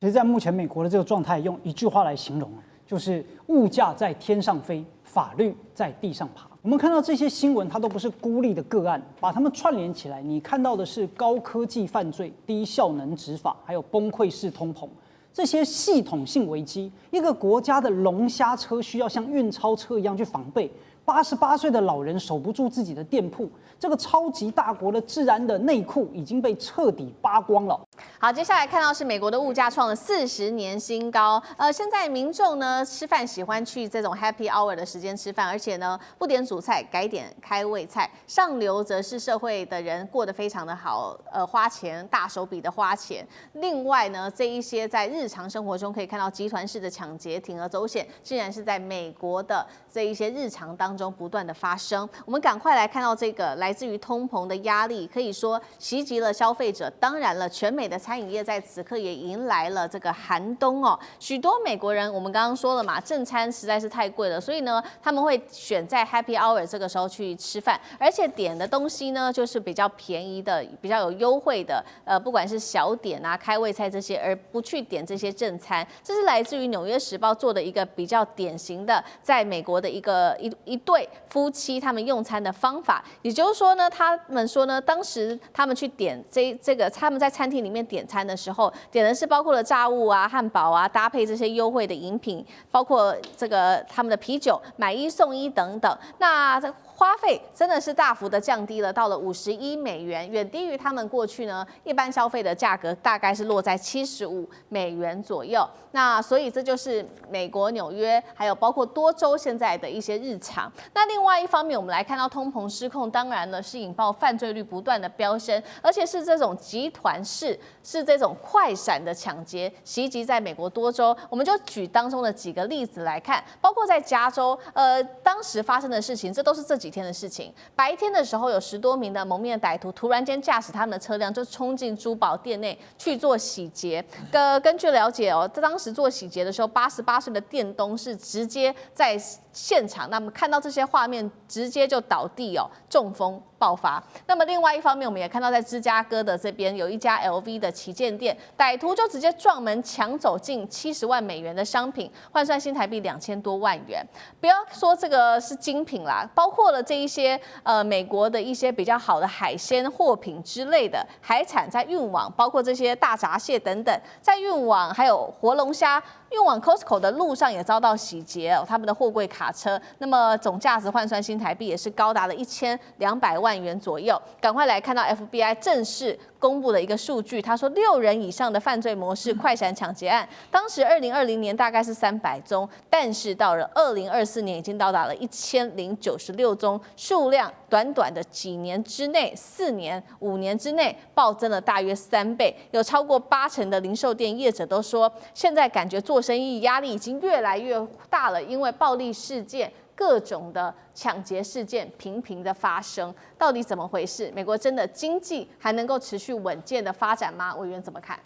其实，在目前美国的这个状态，用一句话来形容，就是物价在天上飞，法律在地上爬。我们看到这些新闻，它都不是孤立的个案，把它们串联起来，你看到的是高科技犯罪、低效能执法，还有崩溃式通膨。这些系统性危机，一个国家的龙虾车需要像运钞车一样去防备。88岁的老人守不住自己的店铺，这个超级大国的治安的内裤已经被彻底扒光了。好，接下来看到是美国的物价创了40年新高。现在民众呢吃饭喜欢去这种 Happy Hour 的时间吃饭，而且呢不点主菜，改点开胃菜。上流则是社会的人过得非常的好，花钱大手笔的花钱。另外呢，这一些在日常生活中可以看到集团式的抢劫、铤而走险，竟然是在美国的这一些日常当中不断的发生。我们赶快来看到这个来自于通膨的压力，可以说袭击了消费者。当然了，全美的餐饮业在此刻也迎来了这个寒冬哦。许多美国人，我们刚刚说了嘛，正餐实在是太贵了，所以呢，他们会选在 Happy Hour 这个时候去吃饭，而且点的东西呢，就是比较便宜的、比较有优惠的，不管是小点啊、开胃菜这些，而不去点这些正餐。这是来自于《纽约时报》做的一个比较典型的，在美国的一对夫妻他们用餐的方法。也就是说呢，他们说呢，当时他们去点这个，他们在餐厅里面点餐的时候，点的是包括了炸物啊、汉堡啊，搭配这些优惠的饮品，包括这个他们的啤酒，买1送1等等。那花费真的是大幅的降低了，到了$51，远低于他们过去呢一般消费的价格，大概是落在$75左右。那所以这就是美国纽约，还有包括多州现在的一些日常。那另外一方面，我们来看到通膨失控，当然呢是引爆犯罪率不断的飙升，而且是这种集团式，是这种快闪的抢劫袭击在美国多州。我们就举当中的几个例子来看，包括在加州，当时发生的事情，这都是这几天的事情。白天的时候，有10多名的蒙面歹徒突然间驾驶他们的车辆就冲进珠宝店内去做洗劫。根据了解哦，当时做洗劫的时候，88岁的店东是直接在现场，那么看到这些画面，直接就倒地哦，中风爆发。那么另外一方面，我们也看到在芝加哥的这边有一家 LV 的旗舰店，歹徒就直接撞门抢走近$70万的商品，换算新台币2000多万元。不要说这个是精品啦，包括了这一些美国的一些比较好的海鲜货品之类的海产在运往，包括这些大闸蟹等等，在运往还有活龙虾。运往 Costco 的路上也遭到洗劫哦，他们的货柜卡车，那么总价值换算新台币也是高达了1200万元左右。赶快来看到 FBI 正式公布的一个数据，他说6人以上的犯罪模式快闪抢劫案，当时2020年大概是300宗，但是到了2024年已经到达了1096宗，数量短短的几年之内，4年、5年之内暴增了大约3倍，有超过80%的零售店业者都说，现在感觉做生意压力已经越来越大了，因为暴力事件、各种的抢劫事件频频的发生，到底怎么回事？美国真的经济还能够持续稳健的发展吗？委员怎么看？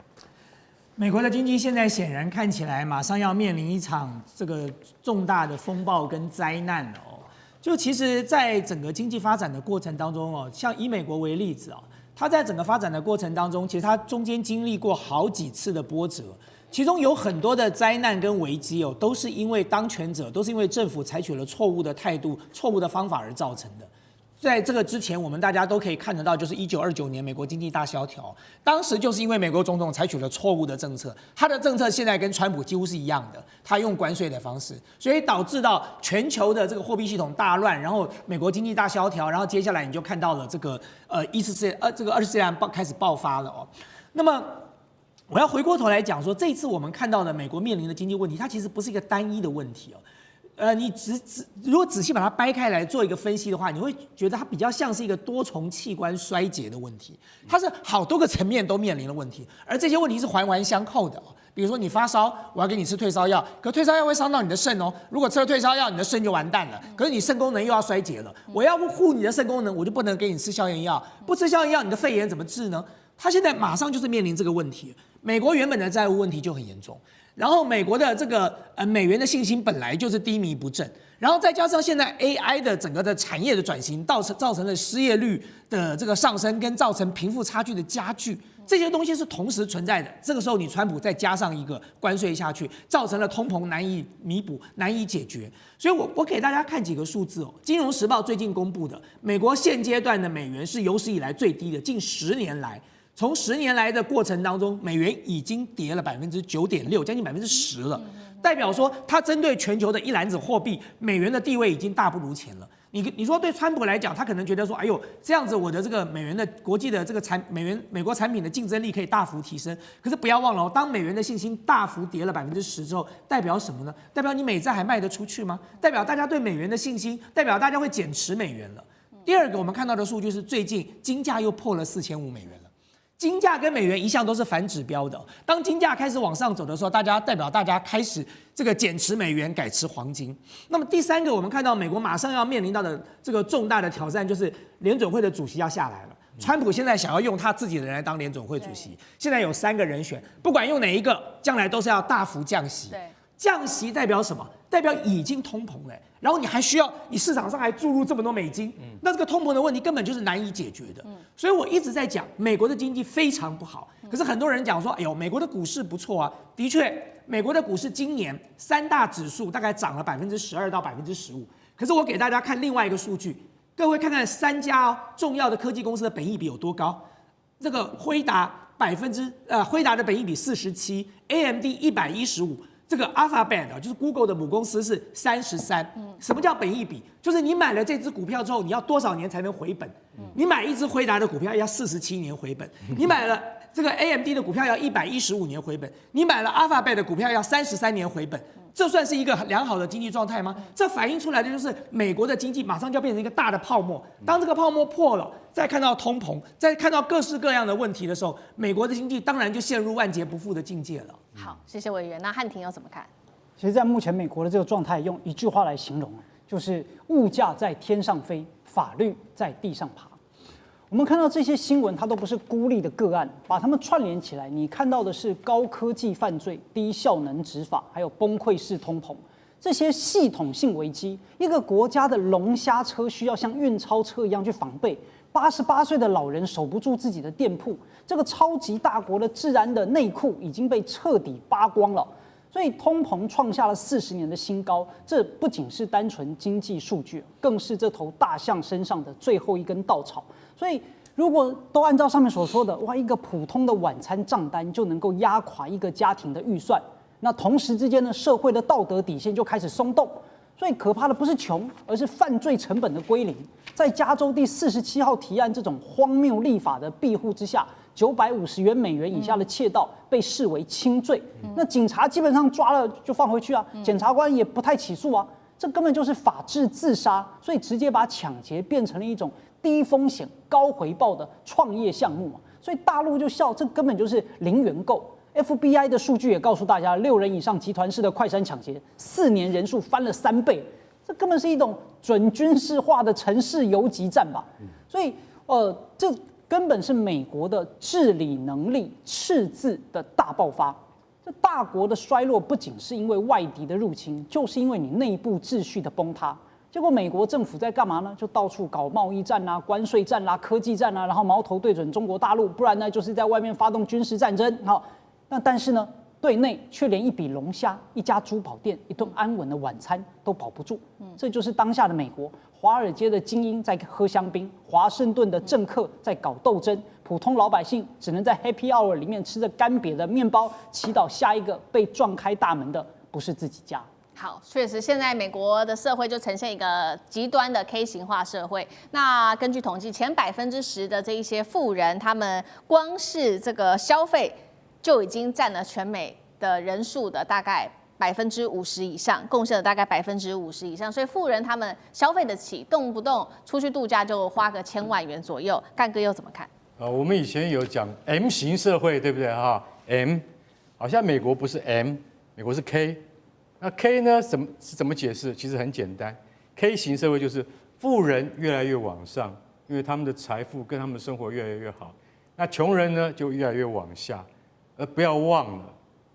美国的经济现在显然看起来马上要面临一场这个重大的风暴跟灾难了哦。就其实，在整个经济发展的过程当中哦，像以美国为例子哦，它在整个发展的过程当中，其实它中间经历过好几次的波折。其中有很多的灾难跟危机哦，都是因为当权者，都是因为政府采取了错误的态度、错误的方法而造成的。在这个之前，我们大家都可以看得到，就是1929年美国经济大萧条，当时就是因为美国总统采取了错误的政策，他的政策现在跟川普几乎是一样的，他用关税的方式，所以导致到全球的这个货币系统大乱，然后美国经济大萧条，然后接下来你就看到了这个这个二次世界大战开始爆发了哦。那么我要回过头来讲说，这一次我们看到的美国面临的经济问题，它其实不是一个单一的问题哦。你如果仔细把它掰开来做一个分析的话，你会觉得它比较像是一个多重器官衰竭的问题，它是好多个层面都面临了问题，而这些问题是环环相扣的哦。比如说你发烧，我要给你吃退烧药，可退烧药会伤到你的肾哦。如果吃了退烧药，你的肾就完蛋了。可是你肾功能又要衰竭了，我要护你的肾功能，我就不能给你吃消炎药，不吃消炎药，你的肺炎怎么治呢？他现在马上就是面临这个问题。美国原本的债务问题就很严重，然后美国的这个美元的信心本来就是低迷不振，然后再加上现在 AI 的整个的产业的转型，造成了失业率的这个上升，跟造成贫富差距的加剧，这些东西是同时存在的。这个时候你川普再加上一个关税下去，造成了通膨难以弥补、难以解决。所以我给大家看几个数字哦，《金融时报》最近公布的，美国现阶段的美元是有史以来最低的，近10年来。从10年来的过程当中，美元已经跌了9.6%，将近10%了。代表说，它针对全球的一篮子货币，美元的地位已经大不如前了。你说对川普来讲，他可能觉得说，哎呦，这样子我的这个美元的国际的这个美国产品的竞争力可以大幅提升。可是不要忘了哦，当美元的信心大幅跌了10%之后，代表什么呢？代表你美债还卖得出去吗？代表大家对美元的信心，代表大家会减持美元了。第二个，我们看到的数据是最近金价又破了4500美元了。金价跟美元一向都是反指标的，当金价开始往上走的时候，代表大家开始这个减持美元，改持黄金。那么第三个，我们看到美国马上要面临到的这个重大的挑战，就是联准会的主席要下来了。川普现在想要用他自己的人来当联准会主席，现在有3个人选，不管用哪一个，将来都是要大幅降息。降息代表什么？代表已经通膨了，然后你还需要你市场上还注入这么多美金，那这个通膨的问题根本就是难以解决的。所以我一直在讲，美国的经济非常不好。可是很多人讲说，哎呦，美国的股市不错啊。的确，美国的股市今年3大指数大概涨了12%到15%。可是我给大家看另外一个数据，各位看看3家重要的科技公司的本益比有多高。这个辉达的本益比47，AMD 115。这个 Alphabet 就是 Google 的母公司是33。什么叫本益比？就是你买了这只股票之后，你要多少年才能回本？你买一只辉达的股票要47年回本，你买了这个 AMD 的股票要115年回本，你买了 Alphabet 的股票要33年回本。这算是一个良好的经济状态吗？这反映出来的就是美国的经济马上就要变成一个大的泡沫。当这个泡沫破了，再看到通膨，再看到各式各样的问题的时候，美国的经济当然就陷入万劫不复的境界了。好，谢谢委员。那汉庭又怎么看？其实，在目前美国的这个状态，用一句话来形容，就是物价在天上飞，法律在地上爬。我们看到这些新闻，它都不是孤立的个案，把它们串联起来，你看到的是高科技犯罪、低效能执法，还有崩溃式通膨，这些系统性危机，一个国家的龙虾车需要像运钞车一样去防备。88岁的老人守不住自己的店铺，这个超级大国的治安的内裤已经被彻底扒光了。所以通膨创下了40年的新高，这不仅是单纯经济数据，更是这头大象身上的最后一根稻草。所以，如果都按照上面所说的，哇，一个普通的晚餐账单就能够压垮一个家庭的预算，那同时之间呢，社会的道德底线就开始松动。所以可怕的不是穷，而是犯罪成本的归零。在加州第47号提案这种荒谬立法的庇护之下，950美元以下的窃盗被视为轻罪。那警察基本上抓了就放回去啊，检察官也不太起诉啊，这根本就是法治自杀。所以直接把抢劫变成了一种低风险高回报的创业项目嘛。所以大陆就笑，这根本就是零元购。FBI 的数据也告诉大家，6人以上集团式的快闪抢劫，4年人数翻了3倍，这根本是一种准军事化的城市游击战吧。所以，这根本是美国的治理能力赤字的大爆发。这大国的衰落不仅是因为外敌的入侵，就是因为你内部秩序的崩塌。结果美国政府在干嘛呢？就到处搞贸易战啦、关税战啦、科技战啦，然后矛头对准中国大陆，不然呢就是在外面发动军事战争。好。但是呢，对内却连一笔龙虾、一家珠宝店、一顿安稳的晚餐都保不住。这就是当下的美国。华尔街的精英在喝香槟，华盛顿的政客在搞斗争，普通老百姓只能在 Happy Hour 里面吃着干瘪的面包，祈祷下一个被撞开大门的不是自己家。好，确实，现在美国的社会就呈现一个极端的 K 型化社会。那根据统计，前10%的这一些富人，他们光是这个消费就已经占了全美的人数的大概50%以上，贡献了大概50%以上。所以富人他们消费得起，动不动出去度假就花个1000万元左右。干哥又怎么看？我们以前有讲 M 型社会，对不对哈 ？M， 好像美国不是 M， 美国是 K。那 K 呢？怎么解释？其实很简单 ，K 型社会就是富人越来越往上，因为他们的财富跟他们的生活越来越好。那穷人呢，就越来越往下。而不要忘了，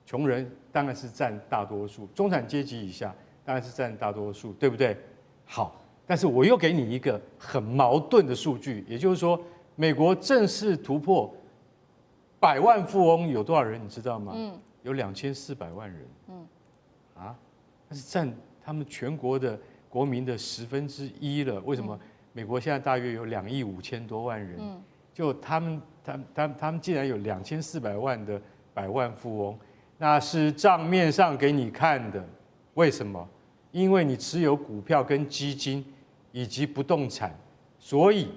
穷人当然是占大多数，中产阶级以下当然是占大多数，对不对？好，但是我又给你一个很矛盾的数据，也就是说，美国正式突破100万富翁有多少人？你知道吗？有2400万人。那是占他们全国的国民的1/10了。为什么？美国现在大约有2亿5千多万人，就他们竟然有2400万的100万富翁，那是账面上给你看的。为什么？因为你持有股票跟基金以及不动产，所以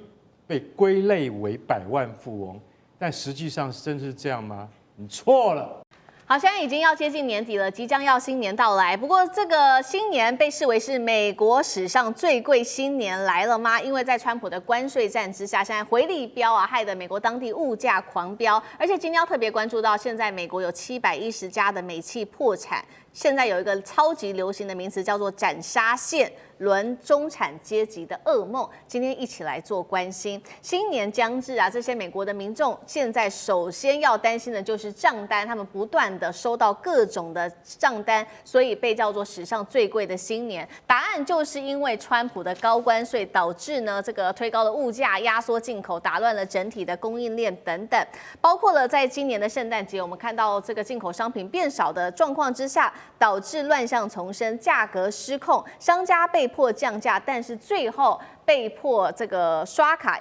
被归类为100万富翁。但实际上真是这样吗？你错了。好，现在已经要接近年底了，即将要新年到来。不过，这个新年被视为是美国史上最贵新年来了吗？因为在川普的关税战之下，现在回力标啊，害得美国当地物价狂飙。而且今天要特别关注到，现在美国有710家的美企破产。现在有一个超级流行的名词叫做斩杀线，轮中产阶级的噩梦。今天一起来做关心。新年将至啊，这些美国的民众现在首先要担心的就是账单，他们不断的收到各种的账单，所以被叫做史上最贵的新年。答案就是因为川普的高关税导致呢这个推高了物价，压缩进口，打乱了整体的供应链等等，包括了在今年的圣诞节，我们看到这个进口商品变少的状况之下，导致乱象丛生，价格失控，商家被迫降价，但是最后被迫这个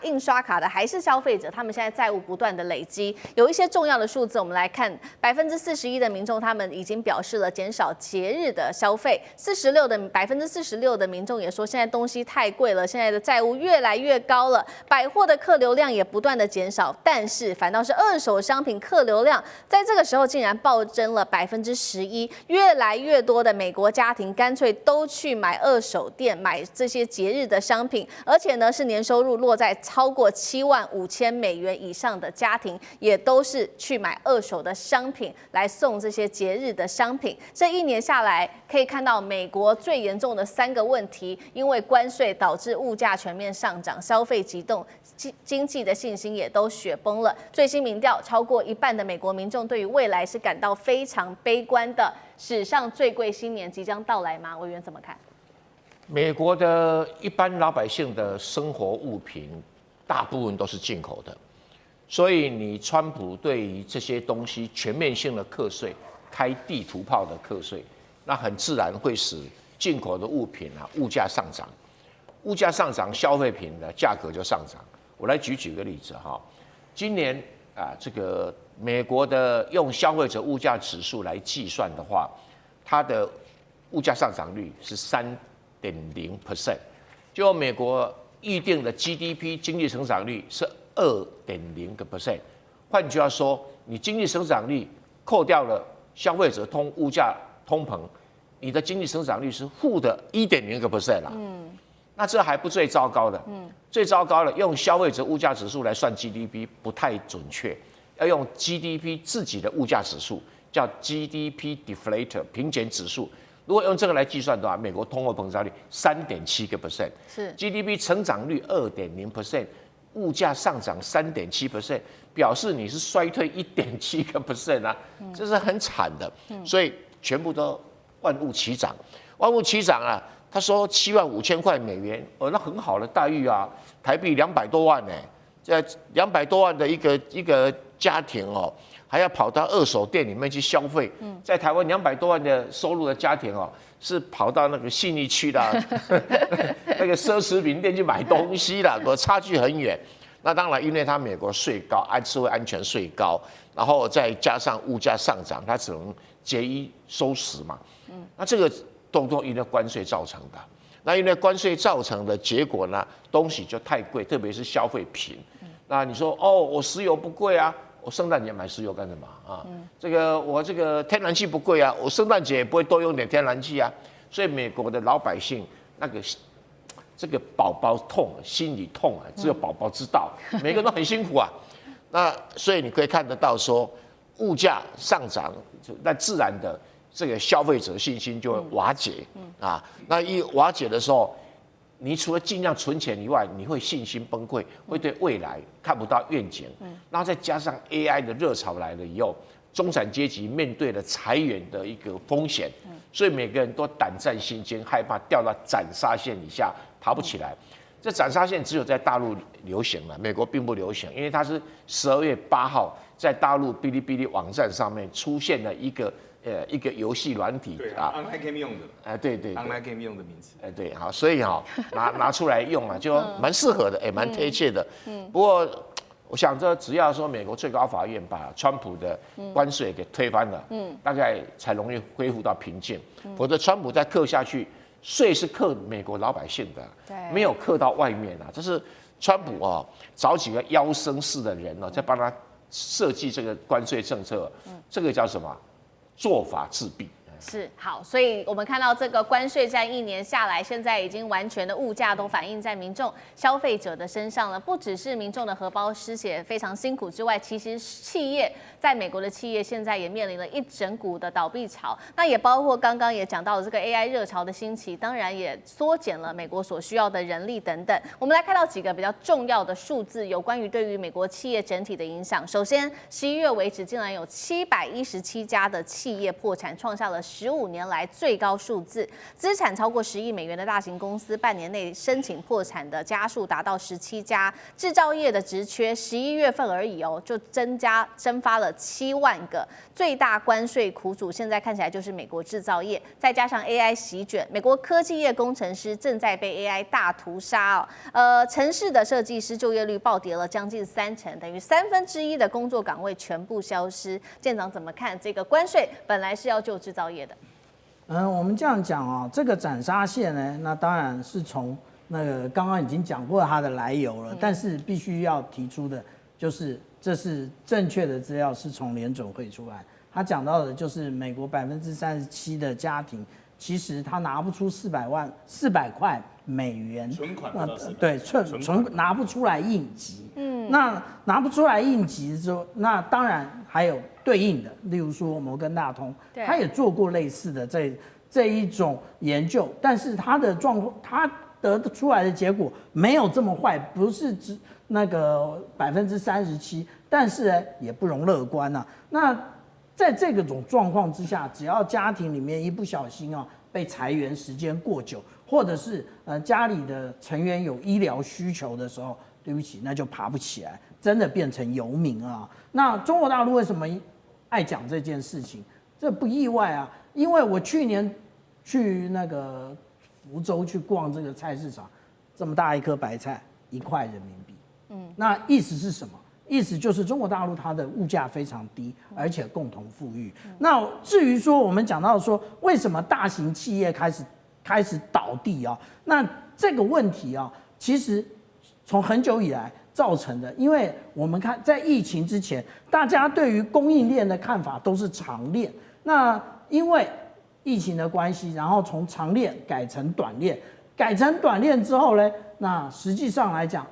印刷卡的还是消费者，他们现在债务不断的累积。有一些重要的数字，我们来看，41%的民众他们已经表示了减少节日的消费，46%的民众也说现在东西太贵了，现在的债务越来越高了，百货的客流量也不断的减少，但是反倒是二手商品客流量在这个时候竟然暴增了11%，越来越多的美国家庭干脆都去买二手店，买这些节日的商品。而且呢，是年收入落在超过$75,000以上的家庭，也都是去买二手的商品来送这些节日的商品。这一年下来，可以看到美国最严重的3个问题：因为关税导致物价全面上涨，消费急冻，经济的信心也都雪崩了。最新民调，超过1半的美国民众对于未来是感到非常悲观的。史上最贵新年即将到来吗？委员怎么看？美国的一般老百姓的生活物品，大部分都是进口的，所以你川普对于这些东西全面性的课税，开地图炮的课税，那很自然会使进口的物品物价上涨，物价上涨，消费品的价格就上涨。我来举个例子哈，今年这个美国的用消费者物价指数来计算的话，它的物价上涨率是3.0%， 就美国预定的 GDP 经济成长率是2.0%。换句话说，你经济成长率扣掉了消费者物价通膨，你的经济成长率是负的1.0%啦。那这还不最糟糕的，最糟糕的用消费者物价指数来算 GDP 不太准确，要用 GDP 自己的物价指数，叫 GDP deflator 平减指数。如果用这个来计算的话，美国通货膨胀率3.7%，是 GDP 成长率2.0%，物价上涨3.7%，表示你是衰退1.7%啊，这是很惨的。所以全部都万物齐涨，万物齐涨啊！他说75000块美元，那很好的待遇啊，台币200多万呢，这200多万的一个家庭哦。还要跑到二手店里面去消费，在台湾200多万的收入的家庭哦，是跑到那个信义区啦，那个奢侈品店去买东西啦，差距很远。那当然，因为它美国税高，社会安全税高，然后再加上物价上涨，它只能节衣缩食嘛。那这个都因为关税造成的。那因为关税造成的结果呢，东西就太贵，特别是消费品。那你说哦，我石油不贵啊。我圣诞节买石油干什么啊？我这个天然气不贵啊，我圣诞节也不会多用点天然气啊。所以美国的老百姓这个宝宝痛，心里痛啊，只有宝宝知道，每个人都很辛苦啊。那所以你可以看得到说，物价上涨，那自然的这个消费者信心就会瓦解啊。那一瓦解的时候，你除了尽量存钱以外，你会信心崩溃，会对未来看不到愿景。然后再加上 AI 的热潮来了以后，中产阶级面对了裁员的一个风险，所以每个人都胆战心惊，害怕掉到斩杀线以下，爬不起来。这斩杀线只有在大陆流行了，美国并不流行，因为它是12月8号在大陆哔哩哔哩网站上面出现了一个游戏软体啊 ，online game 用的，对，online game 用的名词，对，好，所以拿出来用了，就蛮适合的，蛮贴切的。不过我想这只要说美国最高法院把川普的关税给推翻了，大概才容易恢复到平静，否则川普再克下去。税是克美国老百姓的，没有克到外面啊。这是川普找几个腰生式的人在帮他设计这个关税政策，这个叫什么？做法自毙。是好，所以我们看到这个关税战1年下来，现在已经完全的物价都反映在民众消费者的身上了。不只是民众的荷包失血非常辛苦之外，其实企业在美国的企业现在也面临了一整股的倒闭潮。那也包括刚刚也讲到的这个 AI 热潮的兴起，当然也缩减了美国所需要的人力等等。我们来看到几个比较重要的数字，有关于对于美国企业整体的影响。首先，11月为止，竟然有717家的企业破产，创下了15年来最高数字，资产超过10亿美元的大型公司，半年内申请破产的家数达到17家。制造业的职缺，11月份而已就蒸发了7万个。最大关税苦主现在看起来就是美国制造业，再加上 AI 席卷，美国科技业工程师正在被 AI 大屠杀城市的设计师就业率暴跌了将近30%，等于1/3的工作岗位全部消失。舰长怎么看这个关税？本来是要救制造业的。我们这样讲这个斩杀线呢，那当然是从那个刚刚已经讲过它的来由了，但是必须要提出的就是，这是正确的资料，是从联准会出来。他讲到的就是美国37%的家庭，其实他拿不出400块美元存款，对，拿不出来应急。那拿不出来应急之后，那当然还有对应的，例如说摩根大通，他也做过类似的这一种研究，但是他的状况，他得出来的结果没有这么坏，不是只那个37%，但是呢也不容乐观啊。那在这种状况之下，只要家庭里面一不小心被裁员时间过久，或者是家里的成员有医疗需求的时候，对不起，那就爬不起来，真的变成游民啊。那中国大陆为什么爱讲这件事情？这不意外啊，因为我去年去那个福州去逛这个菜市场，这么大一颗白菜1块人民币，那意思是什么？意思就是中国大陆它的物价非常低，而且共同富裕。那至于说我们讲到说为什么大型企业开始倒地那这个问题其实从很久以来造成的，因为我们看在疫情之前，大家对于供应链的看法都是长链，那因为疫情的关系，然后从长链改成短链，改成短链之后呢，那实际上来讲，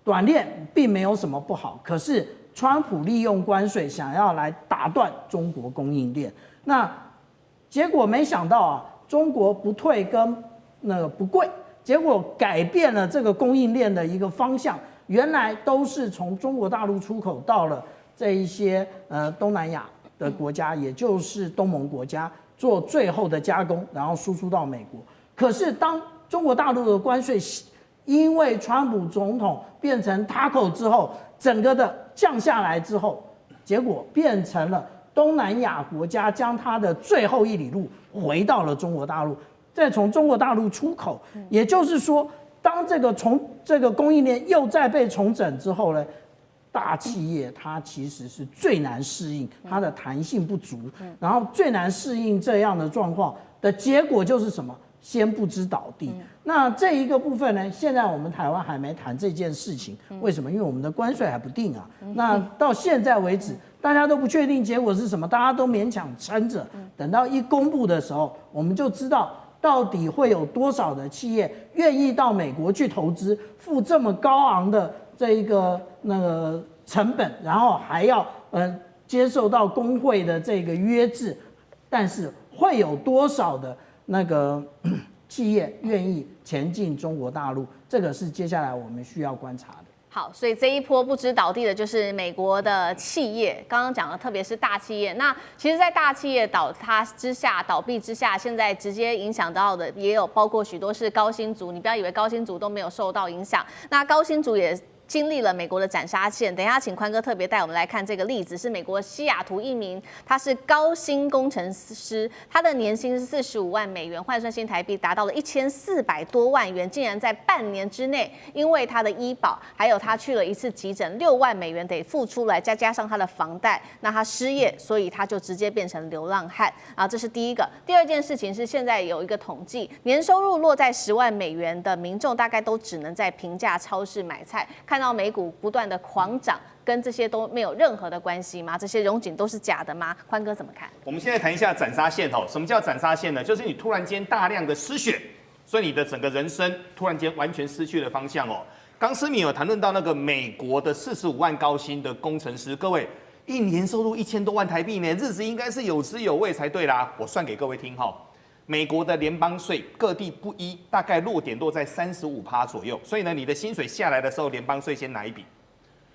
短链并没有什么不好，可是川普利用关税想要来打断中国供应链，那结果没想到中国不退跟那个不贵，结果改变了这个供应链的一个方向，原来都是从中国大陆出口到了这一些东南亚的国家，也就是东盟国家做最后的加工，然后输出到美国。可是当中国大陆的关税因为川普总统变成 TACO 之后，整个的降下来之后，结果变成了东南亚国家将它的最后一里路回到了中国大陆，再从中国大陆出口。也就是说，当这个供应链又再被重整之后呢，大企业它其实是最难适应，它的弹性不足，然后最难适应这样的状况的结果就是什么？先不知倒地。那这一个部分呢，现在我们台湾还没谈这件事情，为什么？因为我们的关税还不定啊。那到现在为止，大家都不确定结果是什么，大家都勉强撑着，等到一公布的时候，我们就知道到底会有多少的企业愿意到美国去投资，付这么高昂的这一个那个成本，然后还要接受到工会的这个约制，但是会有多少的那个企业愿意前进中国大陆，这个是接下来我们需要观察的。好，所以这一波不知倒地的就是美国的企业，刚刚讲的，特别是大企业。那其实，在大企业倒闭之下，现在直接影响到的也有包括许多是高薪族。你不要以为高薪族都没有受到影响，那高薪族也经历了美国的斩杀线。等一下，请宽哥特别带我们来看这个例子，是美国西雅图一名，他是高薪工程师，他的年薪是45万美元，换算新台币达到了1400多万元，竟然在半年之内，因为他的医保，还有他去了一次急诊，6万美元得付出来，再加上他的房贷，那他失业，所以他就直接变成流浪汉啊，这是第一个。第二件事情是，现在有一个统计，年收入落在10万美元的民众，大概都只能在平价超市买菜，看到美股不断的狂涨，跟这些都没有任何的关系吗？这些荣景都是假的吗？宽哥怎么看？我们现在谈一下斩杀线哦。什么叫斩杀线呢？就是你突然间大量的失血，所以你的整个人生突然间完全失去了方向哦。刚思敏有谈论到那个美国的45万高薪的工程师，各位一年收入1000多万台币呢，日子应该是有滋有味才对啦。我算给各位听哈。美国的联邦税各地不一，大概落在35%左右，所以呢，你的薪水下来的时候，联邦税先拿一笔，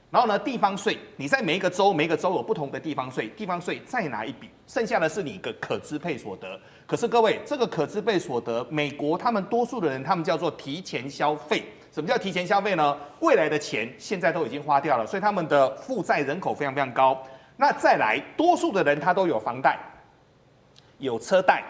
然后呢，地方税你在每一个州有不同的地方税，地方税再拿一笔，剩下的是你一个可支配所得。可是各位，这个可支配所得，美国他们多数的人，他们叫做提前消费。什么叫提前消费呢？未来的钱现在都已经花掉了，所以他们的负债人口非常非常高。那再来，多数的人他都有房贷、有车贷、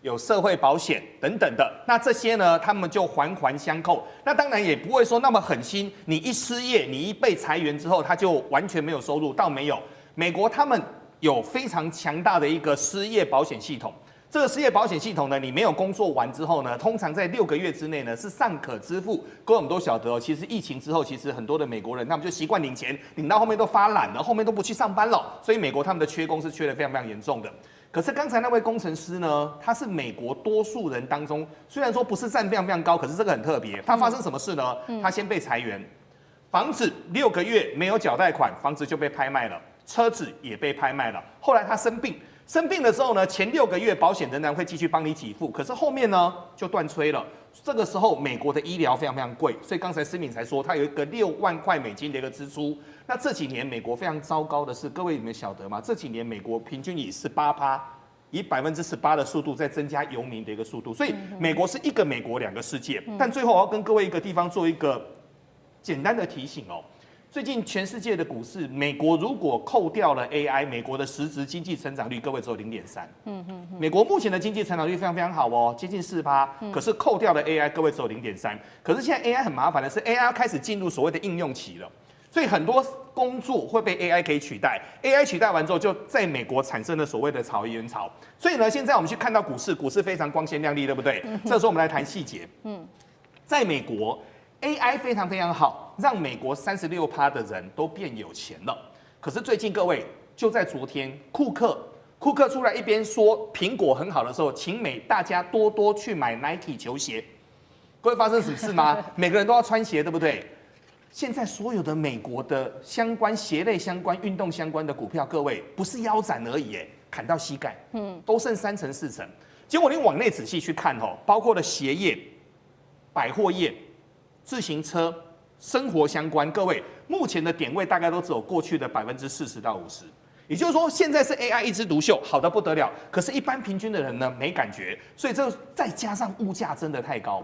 有社会保险等等的，那这些呢，他们就环环相扣。那当然也不会说那么狠心，你一失业，你一被裁员之后，他就完全没有收入，倒没有。美国他们有非常强大的一个失业保险系统。这个失业保险系统呢，你没有工作完之后呢，通常在6个月之内呢是尚可支付。各位我们都晓得哦，其实疫情之后，其实很多的美国人他们就习惯领钱，领到后面都发懒了，后面都不去上班了，所以美国他们的缺工是缺得非常非常严重的。可是刚才那位工程师呢，他是美国多数人当中，虽然说不是占非常非常高，可是这个很特别。他发生什么事呢？他先被裁员，房子6个月没有缴贷款，房子就被拍卖了，车子也被拍卖了。后来他生病。生病的时候呢，前6个月保险仍然会继续帮你给付，可是后面呢就断炊了。这个时候美国的医疗非常非常贵，所以刚才思敏才说它有一个6万块美金的一个支出。那这几年美国非常糟糕的是，各位你们晓得吗？这几年美国平均以18%，以18%的速度在增加游民的一个速度，所以美国是一个美国2个世界。但最后我要跟各位一个地方做一个简单的提醒哦。最近全世界的股市，美国如果扣掉了 AI， 美国的实质经济成长率，各位只有0.3。美国目前的经济成长率非常非常好哦，接近4%，可是扣掉了 AI， 各位只有0.3。可是现在 AI 很麻烦的是 ，AI 要开始进入所谓的应用期了，所以很多工作会被 AI 给取代。AI 取代完之后，就在美国产生了所谓的草原潮。所以呢，现在我们去看到股市非常光鲜亮丽，对不对？这时候我们来谈细节。在美国。AI 非常非常好，让美国36%的人都变有钱了。可是最近各位，就在昨天，库克出来一边说苹果很好的时候，请大家多多去买 Nike 球鞋。各位发生什么事吗？每个人都要穿鞋，对不对？现在所有的美国的相关鞋类相关、运动相关的股票，各位不是腰斩而已，砍到膝盖，都剩3成4成。结果你往内仔细去看哦，包括了鞋业、百货业。自行车、生活相关，各位目前的点位大概都只有过去的40%到50%，也就是说现在是 AI 一枝独秀，好得不得了。可是，一般平均的人呢没感觉，所以这再加上物价真的太高。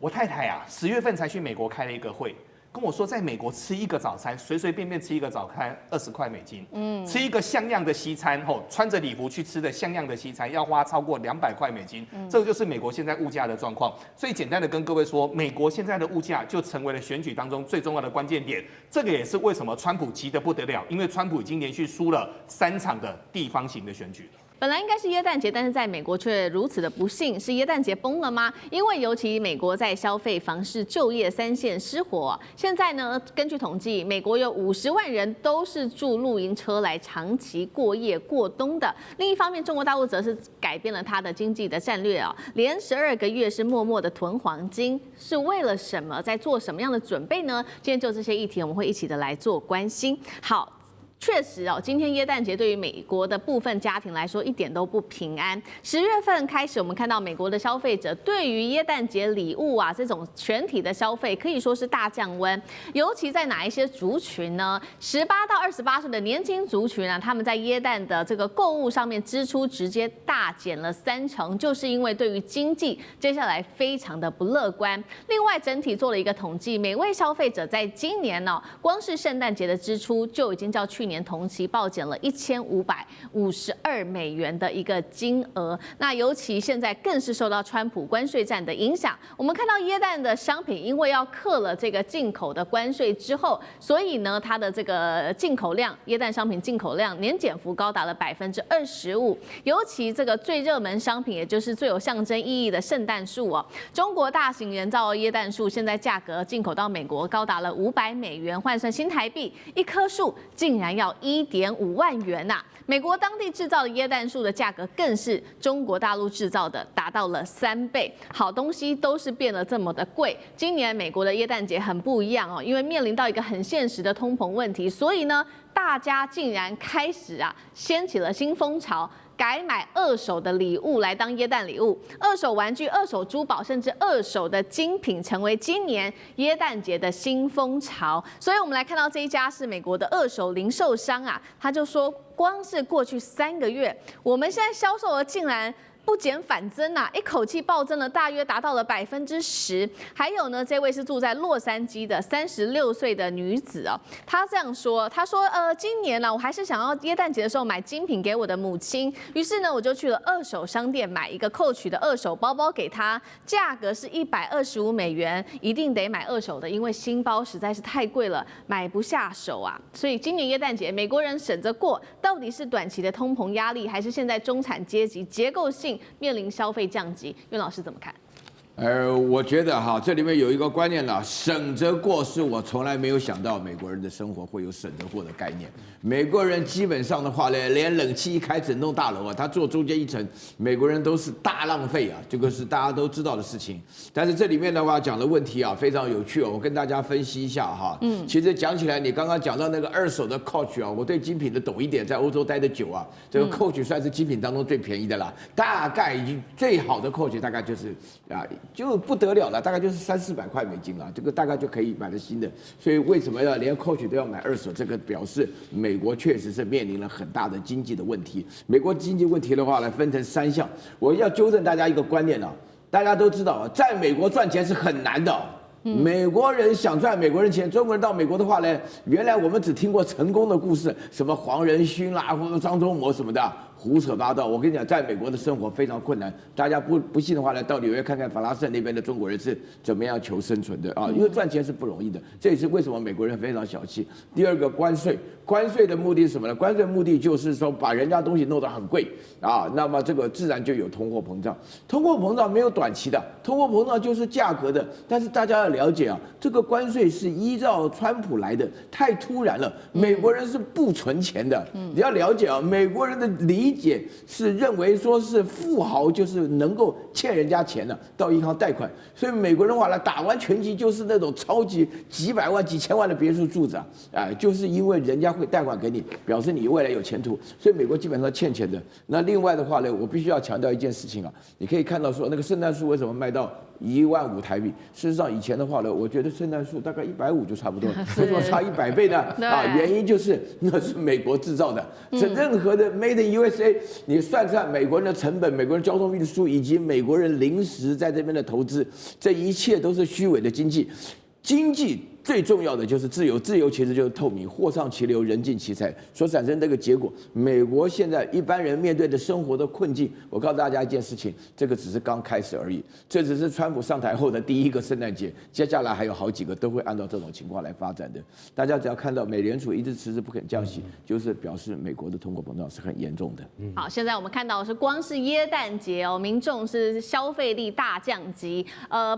我太太啊，10月份才去美国开了一个会，跟我说，在美国吃一个早餐，随随便便吃一个早餐20块美金，吃一个像样的西餐，穿着礼服去吃的像样的西餐，要花超过200块美金，这个就是美国现在物价的状况。所以简单的跟各位说，美国现在的物价就成为了选举当中最重要的关键点。这个也是为什么川普急得不得了，因为川普已经连续输了3场的地方型的选举了。本来应该是耶诞节，但是在美国却如此的不幸，是耶诞节崩了吗？因为尤其美国在消费、房市、就业3线失火。现在呢，根据统计，美国有50万人都是住露营车来长期过夜过冬的。另一方面，中国大陆则是改变了它的经济的战略啊，连12个月是默默的囤黄金，是为了什么？在做什么样的准备呢？今天就这些议题，我们会一起的来做关心。好。确实哦，今天耶诞节对于美国的部分家庭来说一点都不平安。10月份开始，我们看到美国的消费者对于耶诞节礼物啊这种全体的消费可以说是大降温，尤其在哪一些族群呢？18到28岁的年轻族群啊，他们在耶诞的这个购物上面支出直接大减了30%，就是因为对于经济接下来非常的不乐观。另外，整体做了一个统计，每位消费者在今年呢，光是圣诞节的支出就已经较去年同期暴减了1552美元的一个金额。那尤其现在更是受到川普关税战的影响。我们看到耶诞的商品，因为要课了这个进口的关税之后，所以呢，它的这个进口量，耶诞商品进口量年减幅高达了25%。尤其这个最热门商品，也就是最有象征意义的圣诞树哦，中国大型人造耶诞树现在价格进口到美国高达了500美元，换算新台币，一棵树竟然要1.5万元呐！美国当地制造的耶诞树的价格更是中国大陆制造的达到了3倍。好东西都是变得这么的贵。今年美国的耶诞节很不一样哦，因为面临到一个很现实的通膨问题，所以呢，大家竟然开始掀起了新风潮。改买2手的礼物来当耶诞礼物，2手玩具、2手珠宝，甚至2手的精品，成为今年耶诞节的新风潮。所以，我们来看到这一家是美国的2手零售商啊，他就说，光是过去3个月，我们现在销售额竟然不减反增啊，一口气暴增了，大约达到了10%。还有呢，这位是住在洛杉矶的36岁的女子哦，她这样说，她说，今年呢，我还是想要耶诞节的时候买精品给我的母亲，于是呢，我就去了2手商店买一个Coach的2手包包给她，价格是125美元，一定得买2手的，因为新包实在是太贵了，买不下手啊。所以今年耶诞节，美国人省着过，到底是短期的通膨压力，还是现在中产阶级结构性面临消费降级？苑老师怎么看？我觉得这里面有一个观念了，省着过是我从来没有想到美国人的生活会有省着过的概念。美国人基本上的话呢，连冷气一开，整栋大楼他坐中间一层，美国人都是大浪费啊，这个是大家都知道的事情。但是这里面的话讲的问题非常有趣我跟大家分析一下其实讲起来，你刚刚讲到那个2手的 Coach 我对精品的懂一点，在欧洲待的久这个 Coach 算是精品当中最便宜的啦，大概已经最好的 Coach 大概就是就不得了了，大概就是300-400块美金了，这个大概就可以买的新的。所以为什么连 Coach 都要买2手？这个表示美国确实是面临了很大的经济的问题。美国经济问题的话呢，分成3项。我要纠正大家一个观念大家都知道在美国赚钱是很难的。美国人想赚美国人钱，中国人到美国的话呢，原来我们只听过成功的故事，什么黄仁勋啦，或者张忠谋什么的。胡扯八道！我跟你讲，在美国的生活非常困难。大家不信的话呢，到纽约看看法拉盛那边的中国人是怎么样求生存的因为赚钱是不容易的。这也是为什么美国人非常小气。第二个，关税的目的是什么呢？关税的目的就是说把人家东西弄得很贵那么这个自然就有通货膨胀。通货膨胀没有短期的，通货膨胀就是价格的。但是大家要了解这个关税是依照川普来的，太突然了。美国人是不存钱的，你要了解美国人的理解是认为说是富豪就是能够欠人家钱的，到银行贷款，所以美国人的话呢，打完拳击就是那种超级几百万、几千万的别墅住着就是因为人家会贷款给你，表示你未来有前途，所以美国基本上欠钱的。那另外的话呢，我必须要强调一件事情你可以看到说那个圣诞树为什么卖到15000台币？事实上以前的话呢，我觉得圣诞树大概150就差不多，为什么差100倍呢？原因就是那是美国制造的，这任何的 Made in USA。你算算美国人的成本，美国人交通运输，以及美国人临时在这边的投资，这一切都是虚伪的经济。经济最重要的就是自由，自由其实就是透明，货上其流，人尽其才所产生这个结果。美国现在一般人面对的生活的困境，我告诉大家一件事情，这个只是刚开始而已，这只是川普上台后的第一个圣诞节，接下来还有好几个都会按照这种情况来发展的。大家只要看到美联储一直迟迟不肯降息，就是表示美国的通货膨胀是很严重的。好，现在我们看到的是光是耶诞节民众是消费力大降级。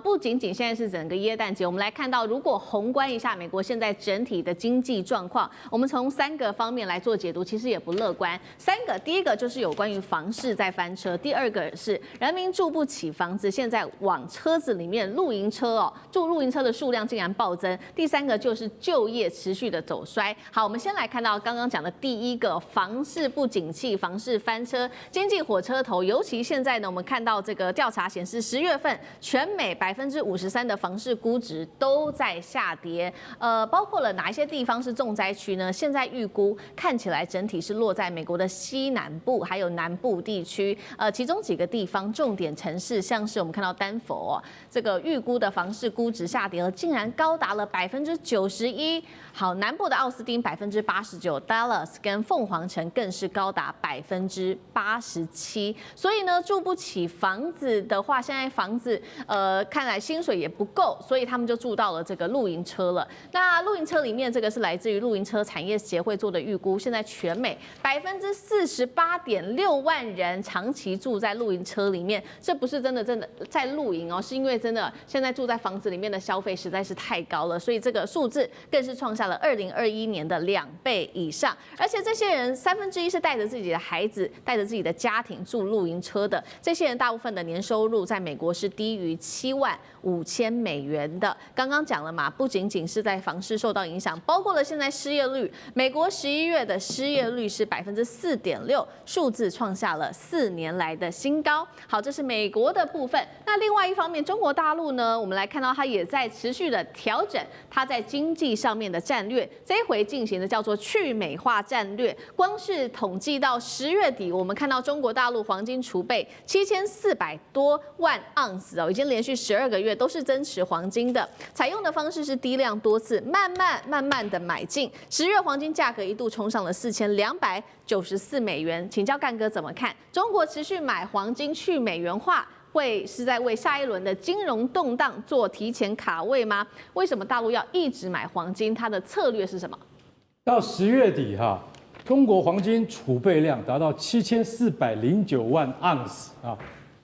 不仅仅现在是整个耶诞节，我们来看到如果宏观观一下美国现在整体的经济状况。我们从3个方面来做解读，其实也不乐观。第一个就是有关于房市在翻车，第2个是人民住不起房子，现在往车子里面露营车住露营车的数量竟然暴增。第3个就是就业持续的走衰。好，我们先来看到刚刚讲的第一个，房市不景气，房市翻车，经济火车头。尤其现在呢，我们看到这个调查显示，10月份全美53%的房市估值都在下跌。包括了哪一些地方是重灾区呢？现在预估看起来整体是落在美国的西南部还有南部地区。其中几个地方重点城市，像是我们看到丹佛这个预估的房市估值下跌了，竟然高达了91%。好，南部的奥斯汀89%，Dallas 跟凤凰城更是高达87%。所以呢，住不起房子的话，现在房子看来薪水也不够，所以他们就住到了这个露营车了。那露营车里面，这个是来自于露营车产业协会做的预估，现在全美48.6万人长期住在露营车里面，这不是真的在露营是因为真的现在住在房子里面的消费实在是太高了，所以这个数字更是创下了2021年的2倍以上。而且这些人1/3是带着自己的孩子、带着自己的家庭住露营车的，这些人大部分的年收入在美国是低于75000美元的。刚刚讲了嘛，不仅仅是在房市受到影响，包括了现在失业率，美国11月的失业率是4.6%，数字创下了4年来的新高。好，这是美国的部分。那另外一方面，中国大陆呢，我们来看到它也在持续的调整它在经济上面的战略，这一回进行的叫做去美化战略。光是统计到10月底，我们看到中国大陆黄金储备7400多万盎司已经连续12个月都是增持黄金的，采用的方式是低量多次，慢慢的买进。10月黄金价格一度冲上了4294美元。请教干哥怎么看？中国持续买黄金去美元化，会是在为下一轮的金融动荡做提前卡位吗？为什么大陆要一直买黄金？它的策略是什么？到10月底中国黄金储备量达到7409万盎司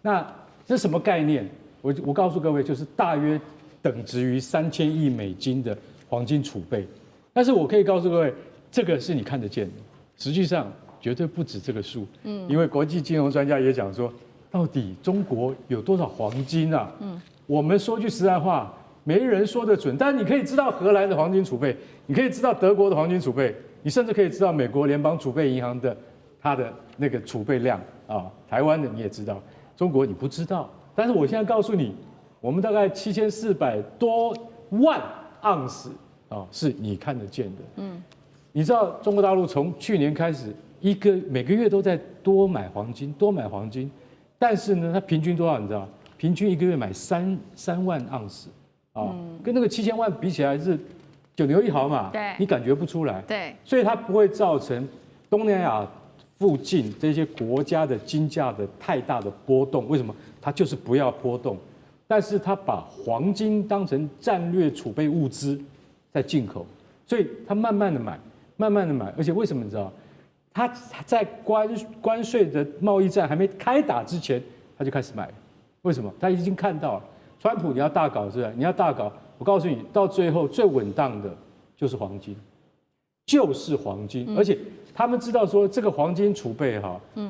那这是什么概念？我告诉各位，就是大约等值于3000亿美金的黄金储备。但是我可以告诉各位，这个是你看得见的，实际上绝对不止这个数。因为国际金融专家也讲说，到底中国有多少黄金啊？我们说句实在话，没人说得准。但是你可以知道荷兰的黄金储备，你可以知道德国的黄金储备，你甚至可以知道美国联邦储备银行的它的那个储备量台湾的你也知道，中国你不知道。但是我现在告诉你，我们大概7400多万盎司是你看得见的。你知道中国大陆从去年开始，每个月都在多买黄金，但是呢，它平均多少？你知道？平均一个月买3万盎司跟那个7000万比起来是9牛1毫嘛，对，你感觉不出来，对，所以它不会造成东南亚附近这些国家的金价的太大的波动。为什么？它就是不要波动，但是它把黄金当成战略储备物资在进口，所以它慢慢的买，而且为什么你知道？它在关税的贸易战还没开打之前，它就开始买，为什么？他已经看到了，川普你要大搞是不是？你要大搞，我告诉你，到最后最稳当的就是黄金，而且他们知道说这个黄金储备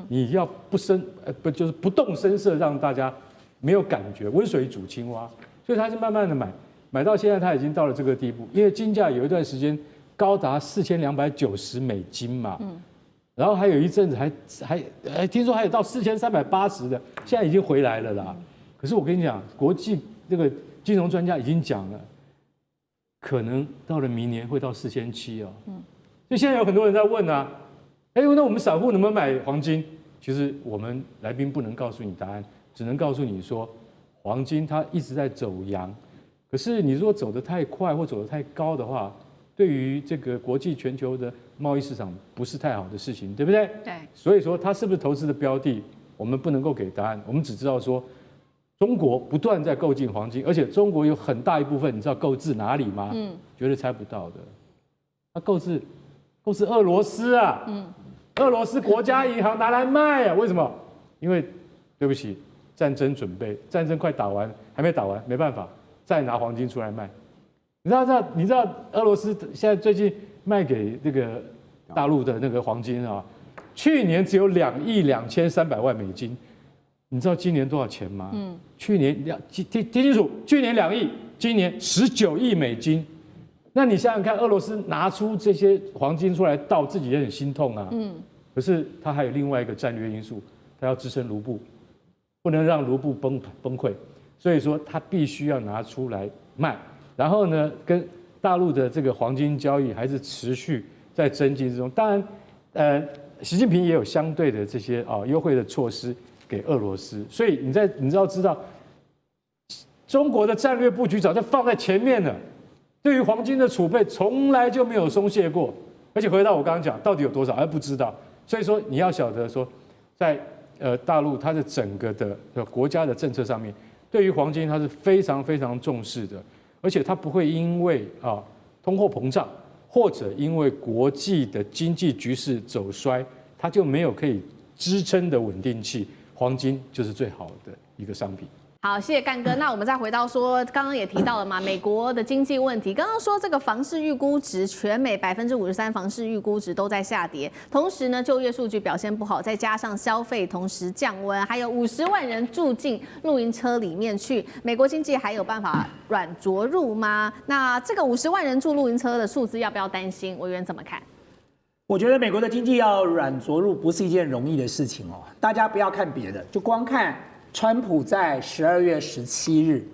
你要就是不动声色，让大家没有感觉，温水煮青蛙，所以他是慢慢的买到现在他已经到了这个地步，因为金价有一段时间高达4290美金嘛，然后还有一阵子还听说还有到4380的，现在已经回来了啦。可是我跟你讲，国际这个金融专家已经讲了，可能到了明年会到4700哦。所以现在有很多人在问啊，那我们散户能不能买黄金？其实我们来宾不能告诉你答案，只能告诉你说，黄金它一直在走阳，可是你如果走得太快或走得太高的话，对于这个国际全球的贸易市场不是太好的事情，对不对？对。所以说它是不是投资的标的，我们不能够给答案，我们只知道说，中国不断在购进黄金，而且中国有很大一部分，你知道购自哪里吗？绝对猜不到的，它购自俄罗斯啊，俄罗斯国家银行拿来卖啊，为什么？因为对不起，战争快打完，还没打完，没办法，再拿黄金出来卖。你知道俄罗斯现在最近卖给那个大陆的那个黄金啊，去年只有2亿2300万美金，你知道今年多少钱吗？去年听清楚，去年2亿，今年19亿美金。那你想想看，俄罗斯拿出这些黄金出来倒，自己也很心痛啊。可是它还有另外一个战略因素，它要支撑卢布，不能让卢布崩溃，所以说它必须要拿出来卖。然后呢，跟大陆的这个黄金交易还是持续在增进之中。当然，习近平也有相对的这些优惠的措施给俄罗斯，所以你知道，中国的战略布局早就放在前面了。对于黄金的储备，从来就没有松懈过。而且回到我刚刚讲，到底有多少还不知道。所以说你要晓得说，在大陆它的整个的国家的政策上面，对于黄金它是非常非常重视的，而且它不会因为通货膨胀或者因为国际的经济局势走衰，它就没有可以支撑的稳定器。黄金就是最好的一个商品。好，谢谢干哥。那我们再回到说，刚刚也提到了嘛，美国的经济问题。刚刚说这个房市预估值，全美53%房市预估值都在下跌，同时呢，就业数据表现不好，再加上消费同时降温，还有50万人住进露营车里面去，美国经济还有办法软着陆吗？那这个50万人住露营车的数字要不要担心？委员怎么看？我觉得美国的经济要软着陆不是一件容易的事情哦。大家不要看别的，就光看川普在12月17日，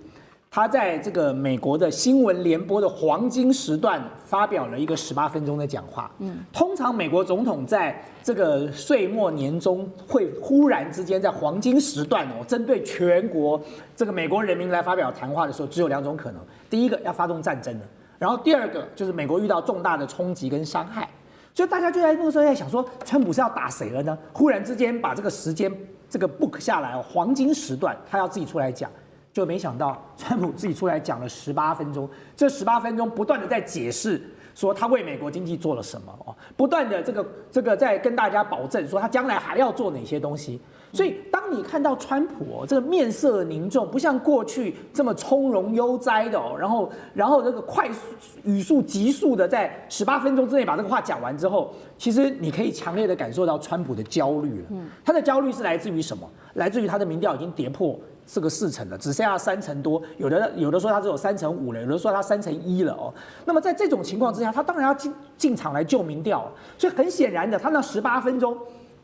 他在这个美国的新闻联播的黄金时段发表了一个18分钟的讲话。通常美国总统在这个岁末年终会忽然之间在黄金时段针对全国这个美国人民来发表谈话的时候，只有2种可能：第一个要发动战争了，然后第二个就是美国遇到重大的冲击跟伤害。所以大家就在那个时候在想说，川普是要打谁了呢？忽然之间把这个时间这个 book 下来黄金时段他要自己出来讲，就没想到川普自己出来讲了18分钟，这18分钟不断的在解释说他为美国经济做了什么不断的这个在跟大家保证说他将来还要做哪些东西。所以当你看到川普这个面色凝重，不像过去这么从容悠哉的然后这个快速语速急速的在18分钟之内把这个话讲完之后，其实你可以强烈的感受到川普的焦虑了。他的焦虑是来自于什么？来自于他的民调已经跌破这个4成了，只剩下3成多，有的说他只有3成5了，有的说他3成1了那么在这种情况之下，他当然要进场来救民调，所以很显然的，他那18分钟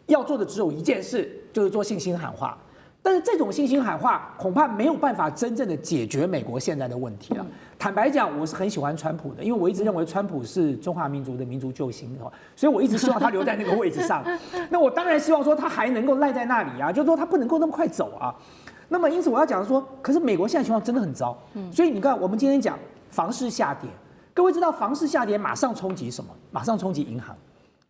要做的只有一件事，就是做信心喊话。但是这种信心喊话恐怕没有办法真正的解决美国现在的问题了。坦白讲，我是很喜欢川普的，因为我一直认为川普是中华民族的民族救星所以我一直希望他留在那个位置上。那我当然希望说他还能够赖在那里就是说他不能够那么快走啊。那么因此我要讲说，可是美国现在情况真的很糟。所以你看，我们今天讲房市下跌，各位知道房市下跌马上冲击什么？马上冲击银行。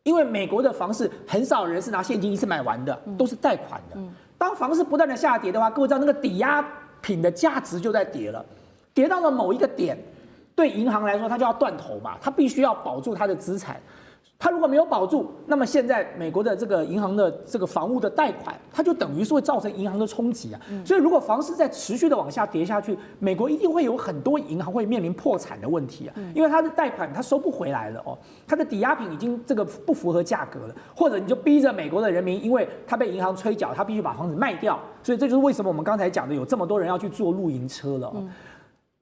因为美国的房市很少人是拿现金一次买完的，都是贷款的。当房市不断的下跌的话，各位知道那个抵押品的价值就在跌了，跌到了某一个点，对银行来说它就要断头嘛，它必须要保住它的资产。它如果没有保住，那么现在美国的这个银行的这个房屋的贷款，它就等于是会造成银行的冲击啊。所以如果房市在持续的往下跌下去，美国一定会有很多银行会面临破产的问题啊，因为它的贷款它收不回来了它的抵押品已经这个不符合价格了，或者你就逼着美国的人民，因为他被银行催缴，他必须把房子卖掉，所以这就是为什么我们刚才讲的有这么多人要去做露营车了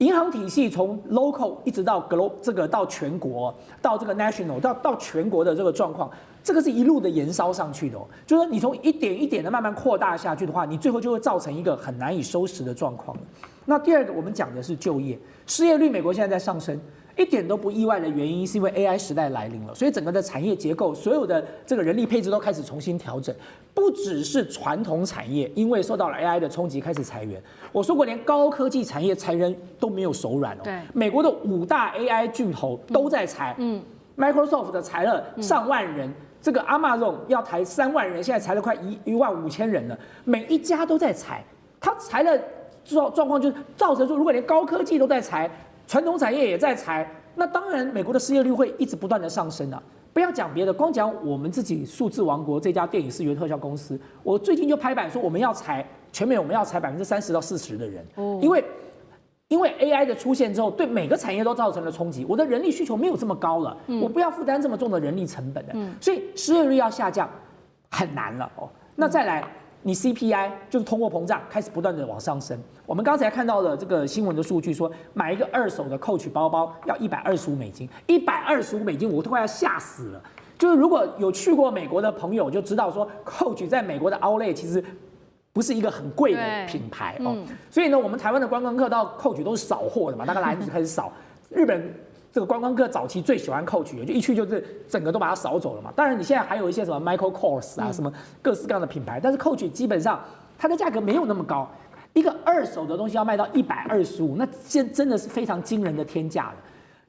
银行体系从 local 一直到 global 这个到全国，到这个 national 到全国的这个状况，这个是一路的延烧上去的就是说你从一点一点的慢慢扩大下去的话，你最后就会造成一个很难以收拾的状况。那第二个我们讲的是就业，失业率美国现在在上升。一点都不意外的原因是因为 AI 时代来临了，所以整个的产业结构，所有的这个人力配置都开始重新调整，不只是传统产业，因为受到了 AI 的冲击开始裁员。我说过，连高科技产业裁人都没有手软对，美国的5大 AI 巨头都在裁，Microsoft 的裁了上万人。这个 Amazon 要裁3万人，现在裁了快15000人了，每一家都在裁，他裁了状况就是造成说，如果连高科技都在裁，传统产业也在裁，那当然美国的失业率会一直不断的上升啊。不要讲别的，光讲我们自己数字王国这家电影视觉特效公司，我最近就拍板说我们要裁全美，我们要裁30%到40%的人，因为因为 AI 的出现之后，对每个产业都造成了冲击。我的人力需求没有这么高了，我不要负担这么重的人力成本的，所以失业率要下降很难了哦。那再来，你 CPI 就是通货膨胀开始不断的往上升。我们刚才看到了这个新闻的数据说，买一个2手的 Coach 包包要$125，$125，我都快要吓死了。就是如果有去过美国的朋友就知道说 ，Coach 在美国的 Outlet 其实不是一个很贵的品牌哦，所以呢，我们台湾的观光客到 Coach 都是扫货的嘛，大概来就开始扫。日本这个观光客早期最喜欢 Coach， 就一去就是整个都把它扫走了嘛。当然，你现在还有一些什么 Michael Kors 啊，什么各式各样的品牌，但是 Coach 基本上它的价格没有那么高，一个2手的东西要卖到125，那真的是非常惊人的天价了。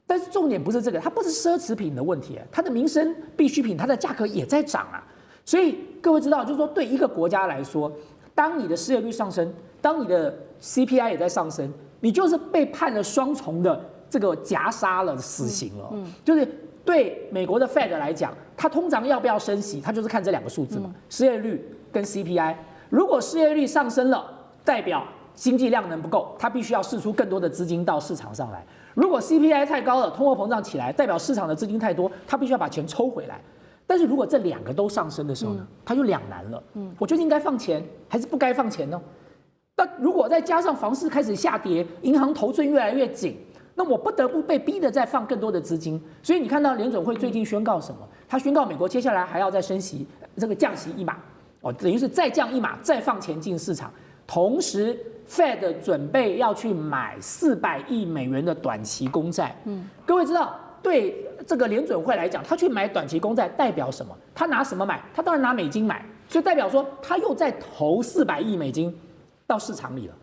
但是重点不是这个，它不是奢侈品的问题，它的民生必需品，它的价格也在涨啊。所以各位知道，就是说对一个国家来说，当你的失业率上升，当你的 CPI 也在上升，你就是被判了双重的这个夹杀了，死刑了。就是对美国的 Fed 来讲，它通常要不要升息，它就是看这2个数字嘛，失业率跟 CPI。如果失业率上升了，代表经济量能不够，它必须要释出更多的资金到市场上来。如果 CPI 太高了，通货膨胀起来，代表市场的资金太多，它必须要把钱抽回来。但是如果这2个都上升的时候呢，它就两难了。我究竟应该放钱还是不该放钱呢？那如果再加上房市开始下跌，银行头寸越来越紧，那我不得不被逼的再放更多的资金。所以你看到联准会最近宣告什么？他宣告美国接下来还要再升息，这个降息1码，哦，等于是再降1码，再放钱进市场。同时 ，Fed 准备要去买400亿美元的短期公债。各位知道，对这个联准会来讲，他去买短期公债代表什么？他拿什么买？他当然拿美金买，所以代表说他又在投400亿美金到市场里了。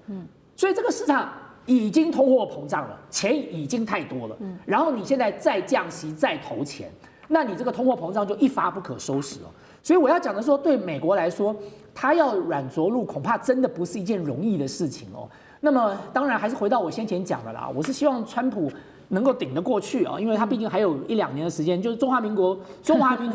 所以这个市场已经通货膨胀了，钱已经太多了。然后你现在再降息、再投钱，那你这个通货膨胀就一发不可收拾了。所以我要讲的说，对美国来说，它要软着陆，恐怕真的不是一件容易的事情哦。那么当然还是回到我先前讲的啦，我是希望川普能够顶得过去啊，因为他毕竟还有1-2年的时间，就是中华民族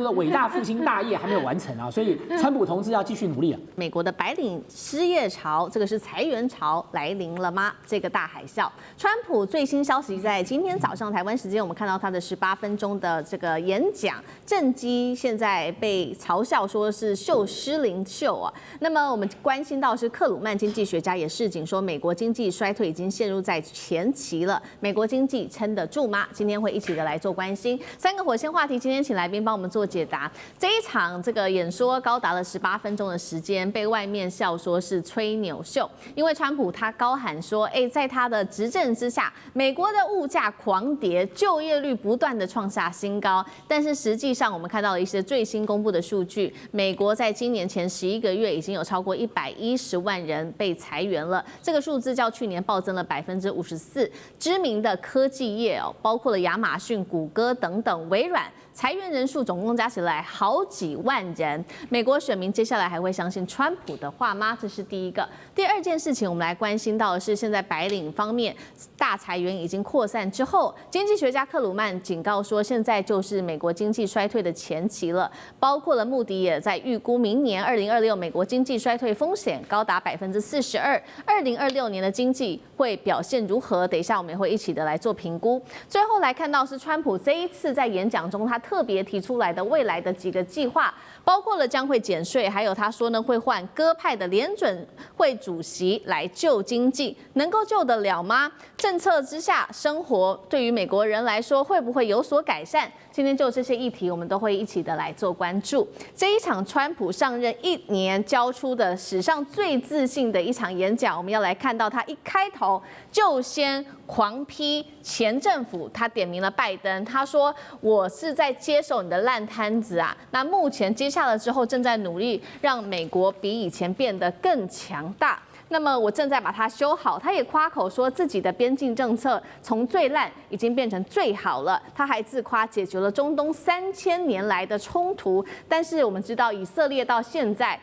的伟大复兴大业还没有完成啊，所以川普同志要继续努力啊。美国的白领失业潮，这个是裁员潮来临了吗？这个大海啸，川普最新消息在今天早上台湾时间，我们看到他的18分钟的这个演讲，政绩现在被嘲笑说是秀失灵秀啊。那么我们关心到是克鲁曼经济学家也示警说，美国经济衰退已经陷入在前期了，美国经济撑得住吗？今天会一起的来做关心。3个火线话题，今天请来宾帮我们做解答。这一场这个演说高达了18分钟的时间，被外面笑说是吹牛秀，因为川普他高喊说，在他的执政之下，美国的物价狂跌，就业率不断的创下新高。但是实际上，我们看到了一些最新公布的数据，美国在今年前11个月已经有超过110万人被裁员了，这个数字较去年暴增了54%。知名的科技业包括了亚马逊、谷歌等等，微软裁员人数总共加起来好几万人。美国选民接下来还会相信川普的话吗？这是第一个。第二件事情，我们来关心到的是，现在白领方面大裁员已经扩散之后，经济学家克鲁曼警告说，现在就是美国经济衰退的前期了。包括了穆迪也在预估明年2026美国经济衰退风险高达42%，2026年的经济会表现如何？等一下我们也会一起的来做评估。最后来看到是川普这一次在演讲中，他特别提出来的未来的几个计划，包括了将会减税，还有他说呢会换鸽派的联准会主席来救经济，能够救得了吗？政策之下，生活对于美国人来说会不会有所改善？今天就这些议题，我们都会一起的来做关注。这一场川普上任1年交出的史上最自信的一场演讲，我们要来看到他一开头就先狂批前政府，他点名了拜登，他说我是在接手你的烂摊子啊。那目前接下了之后，正在努力让美国比以前变得更强大。那么我正在把它修好，他也夸口说自己的边境政策从最烂已经变成最好了。他还自夸解决了中东3000年来的冲突，但是我们知道以色列到现在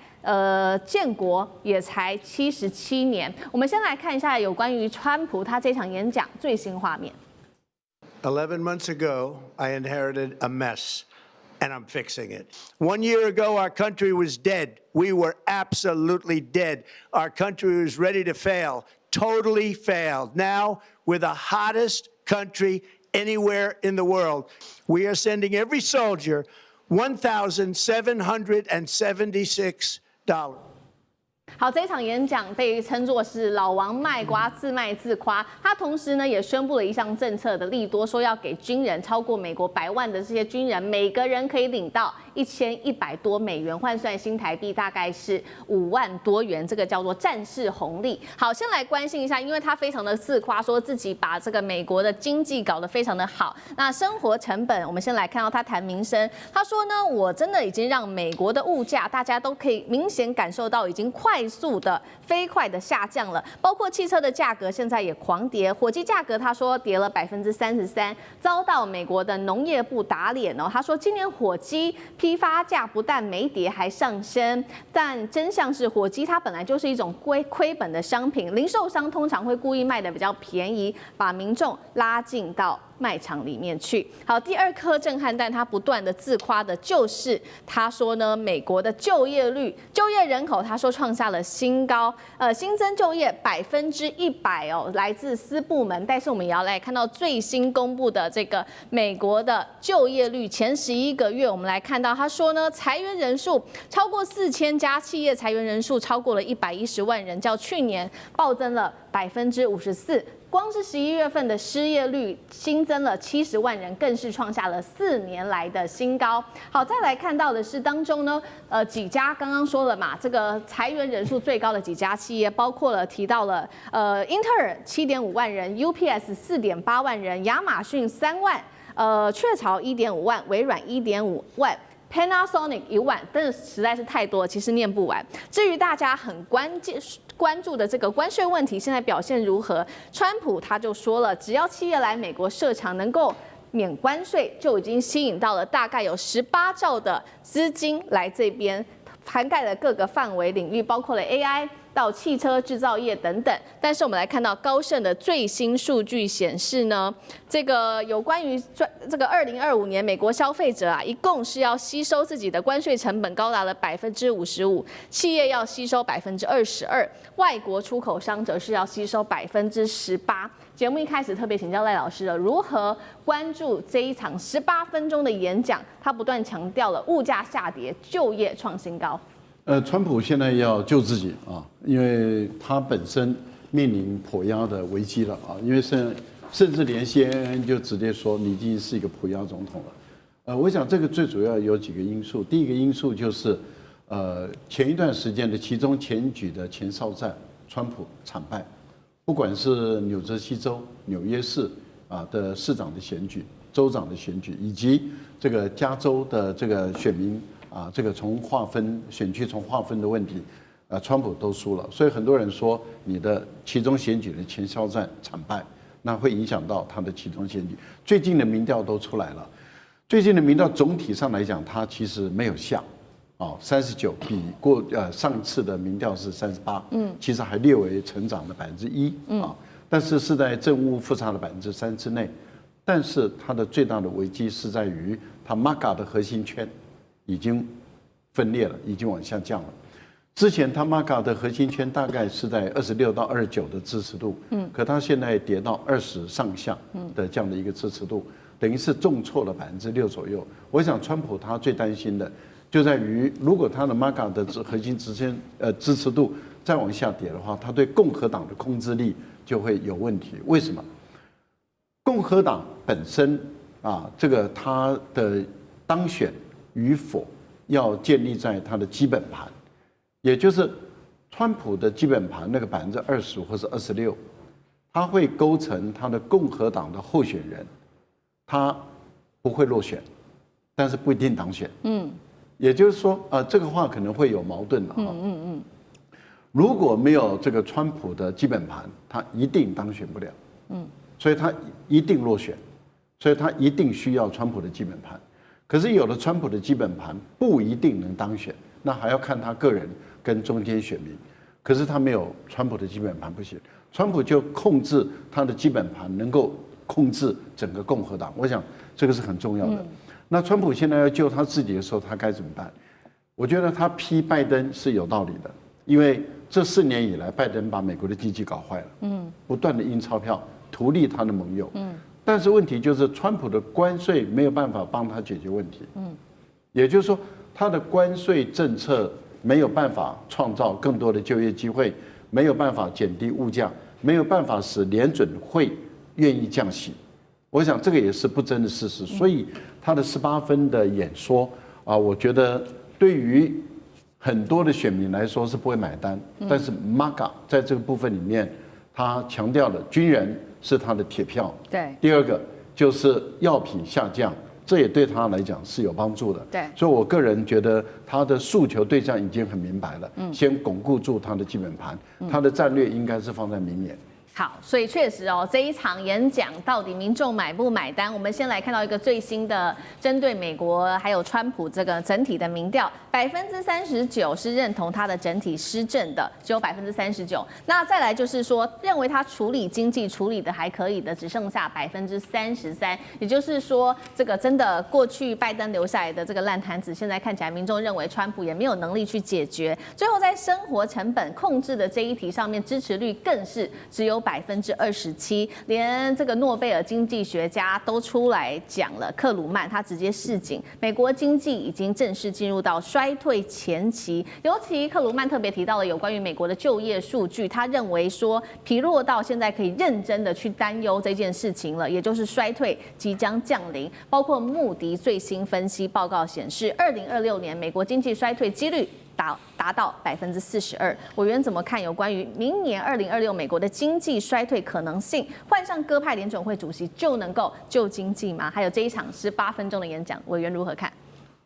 建国也才77年。我们先来看一下有关于川普他这场演讲最新画面。11 months ago, I inherited a mess, and I'm fixing it. 1 year ago, our country was dead. We were absolutely dead. Our country was ready to fail. totally failed. Now we're the hottest country anywhere in the world. We are sending every soldier $1,776. 好，这一场演讲被称作是老王卖瓜，自卖自夸。他同时呢也宣布了一项政策的利多，说要给军人超过美国100万的这些军人，每个人可以领到1100多美元，换算新台币大概是5万多元，这个叫做战士红利。好，先来关心一下，因为他非常的自夸，说自己把这个美国的经济搞得非常的好。那生活成本，我们先来看到他谈民生，他说呢，我真的已经让美国的物价大家都可以明显感受到已经快速的飞快的下降了，包括汽车的价格现在也狂跌，火鸡价格他说跌了33%，遭到美国的农业部打脸哦。他说今年火鸡批发价不但没跌还上升，但真相是火鸡它本来就是一种亏本的商品，零售商通常会故意卖的比较便宜，把民众拉进到卖场里面去。好，第二颗震撼弹，他不断的自夸的就是他说呢，美国的就业率、就业人口，他说创下了新高，新增就业100%哦，来自私部门。但是我们也要来看到最新公布的这个美国的就业率前11个月，我们来看到他说呢，裁员人数超过4000家，企业裁员人数超过了110万人，较去年暴增了54%。光是11月份的失业率新增了70万人，更是创下了4年来的新高。好，再来看到的是当中呢，几家刚刚说了嘛，这个裁员人数最高的几家企业，包括了提到了英特尔7.5万人 ，UPS 4.8万人，亚马逊3万，雀巢1.5万，微软1.5万。Panasonic 1万，但是实在是太多了，其实念不完。至于大家很关注的这个关税问题，现在表现如何？川普他就说了，只要企业来美国设厂能够免关税，就已经吸引到了大概有18兆的资金来这边，涵盖了各个范围领域，包括了 AI。到汽车制造业等等，但是我们来看到高盛的最新数据显示呢，这个有关于这个2025年美国消费者啊，一共是要吸收自己的关税成本高达了55%，企业要吸收22%，外国出口商则是要吸收18%。节目一开始特别请教赖老师了，如何关注这一场18分钟的演讲？他不断强调了物价下跌、就业创新高。川普现在要救自己啊，因为他本身面临跛押的危机了啊，因为甚至连 CNN 就直接说你已经是一个跛押总统了。我想这个最主要有几个因素，第一个因素就是前一段时间的其中选举的前哨战，川普惨败，不管是纽泽西州、纽约市的市长的选举、州长的选举，以及这个加州的这个选民。这个从划分选区从划分的问题，川普都输了，所以很多人说你的其中选举的前哨战惨败，那会影响到他的其中选举。最近的民调都出来了，最近的民调总体上来讲，它其实没有下，39比上次的民调是38，其实还略微成长了1%啊，但是是在正误复差的3%之内，但是它的最大的危机是在于它 MAGA 的核心圈。已经分裂了，已经往下降了。之前他 MAGA 的核心圈大概是在26到29的支持度，可他现在跌到20上下的这样的一个支持度，等于是重挫了6%左右。我想川普他最担心的就在于，如果他的 MAGA 的核心支持度再往下跌的话，他对共和党的控制力就会有问题。为什么？共和党本身这个他的当选。与否要建立在他的基本盘，也就是川普的基本盘那个25%或是26%，他会构成他的共和党的候选人，他不会落选，但是不一定当选。也就是说，这个话可能会有矛盾了。如果没有这个川普的基本盘，他一定当选不了。所以他一定落选，所以他一定需要川普的基本盘。可是有了川普的基本盘，不一定能当选，那还要看他个人跟中间选民。可是他没有川普的基本盘不行，川普就控制他的基本盘，能够控制整个共和党。我想这个是很重要的。那川普现在要救他自己的时候，他该怎么办？我觉得他批拜登是有道理的，因为这4年以来，拜登把美国的经济搞坏了，不断的印钞票，图利他的盟友，但是问题就是川普的关税没有办法帮他解决问题，也就是说他的关税政策没有办法创造更多的就业机会，没有办法减低物价，没有办法使联准会愿意降息。我想这个也是不争的事实，所以他的18分的演说啊，我觉得对于很多的选民来说是不会买单。但是 MAGA 在这个部分里面，他强调了军人是他的铁票。对。第二个就是药品下降，这也对他来讲是有帮助的。对。所以我个人觉得他的诉求对象已经很明白了。先巩固住他的基本盘，他的战略应该是放在明年。好，所以确实哦，这一场演讲到底民众买不买单？我们先来看到一个最新的针对美国还有川普这个整体的民调，39%是认同他的整体施政的，只有39%。那再来就是说，认为他处理经济处理的还可以的，只剩下33%。也就是说，这个真的过去拜登留下来的这个烂摊子，现在看起来民众认为川普也没有能力去解决。最后在生活成本控制的这一题上面，支持率更是只有27%，连这个诺贝尔经济学家都出来讲了，克鲁曼他直接示警，美国经济已经正式进入到衰退前期。尤其克鲁曼特别提到了有关于美国的就业数据，他认为说疲弱到现在可以认真的去担忧这件事情了，也就是衰退即将降临。包括穆迪最新分析报告显示，2026年美国经济衰退几率达到42%。委员怎么看有关于明年2026美国的经济衰退可能性？换上鸽派联准会主席就能够救经济吗？还有这一场18分钟的演讲，委员如何看？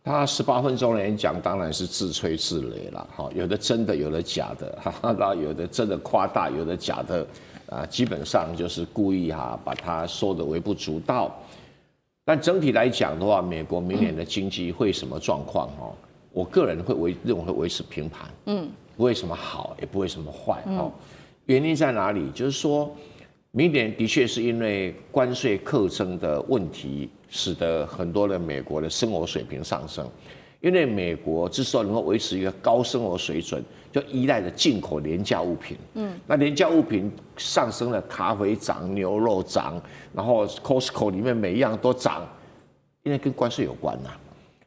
他18分钟的演讲当然是自吹自擂了，哈，有的真的，有的假的，哈，然后有的真的夸大，有的假的，基本上就是故意把它说的微不足道。但整体来讲的话，美国明年的经济会什么状况？我个人认为会维持平盘，不会什么好，也不会什么坏，原因在哪里？就是说，明年的确是因为关税课征的问题，使得很多的美国的生活水平上升。因为美国之所以能够维持一个高生活水准，就依赖着进口廉价物品。那廉价物品上升了，咖啡涨，牛肉涨，然后 Costco 里面每一样都涨，因为跟关税有关呐。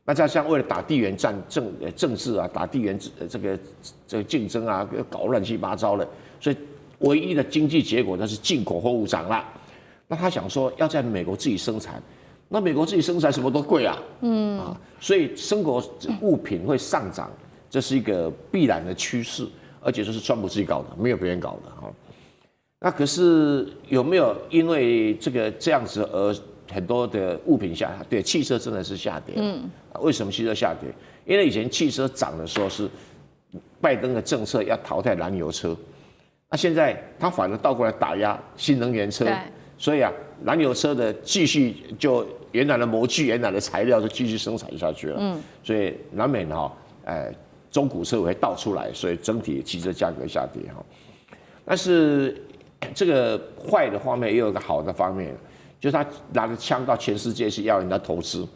那加上为了打地缘政治啊，打地缘这个竞争啊，搞乱七八糟的，所以唯一的经济结果就是进口货物涨了。那他想说要在美国自己生产，那美国自己生产什么都贵啊，所以生活物品会上涨，这是一个必然的趋势，而且这是川普自己搞的，没有别人搞的哈。那可是有没有因为这样子而很多的物品下跌？对，汽车真的是下跌。为什么汽车下跌？因为以前汽车涨的时候是拜登的政策要淘汰燃油车，那现在他反而倒过来打压新能源车，所以燃油车的继续就原来的模具、原来的材料就继续生产下去了。所以难免中古车会倒出来，所以整体汽车价格下跌哈。但是这个坏的方面也有一个好的方面，就是他拿着枪到全世界去要人家投资，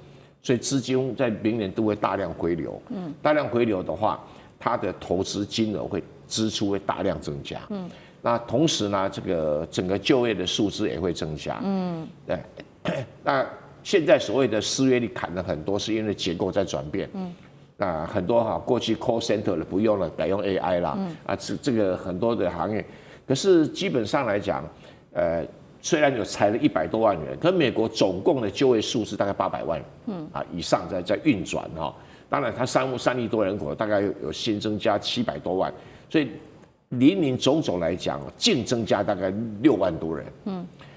所以资金在明年都会大量回流。大量回流的话，它的投资金额支出会大量增加。那同时呢，这个整个就业的数字也会增加。对。那现在所谓的失业率砍了很多，是因为结构在转变。那很多过去 call center 的不用了，改用 AI 啦。这个很多的行业，可是基本上来讲，虽然有裁了100多万人，可美国总共的就业数是大概800万，以上在运转哈。当然，它3亿多人口，大概有新增加700多万，所以林总总来讲，净增加大概6万多人。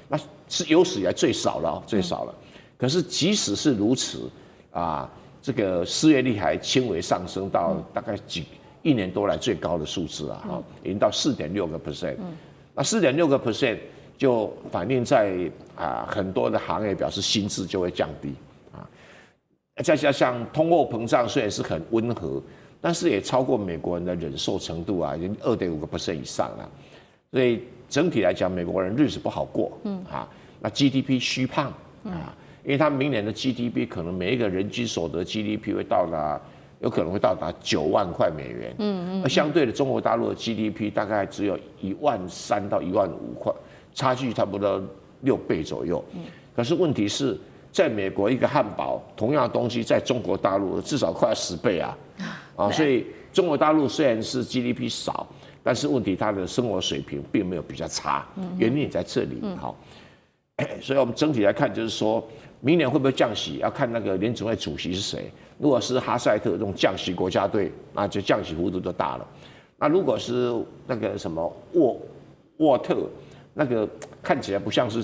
那是有史以来最少了，最少了。可是即使是如此这个失业率还轻微上升到大概1年多来最高的数字已经到4.6%。那4.6%就反映在很多的行业表示薪资就会降低再加上通货膨胀虽然是很温和，但是也超过美国人的忍受程度已经2.5% 以上了。所以整体来讲，美国人日子不好过那 GDP 虚胖因为他明年的 GDP 可能每一个人均所得 GDP 会到达有可能会到达9万块美元。而相对的，中国大陆的 GDP 大概只有13000到15000块，差距差不多6倍左右。可是问题是，在美国一个汉堡同样的东西，在中国大陆至少快要10倍啊！所以中国大陆虽然是 GDP 少，但是问题它的生活水平并没有比较差，原因也在这里。好，所以我们整体来看，就是说明年会不会降息，要看那个联准会主席是谁。如果是哈塞特这种降息国家队，那就降息幅度就大了。那如果是那个什么沃特，那个看起来不像是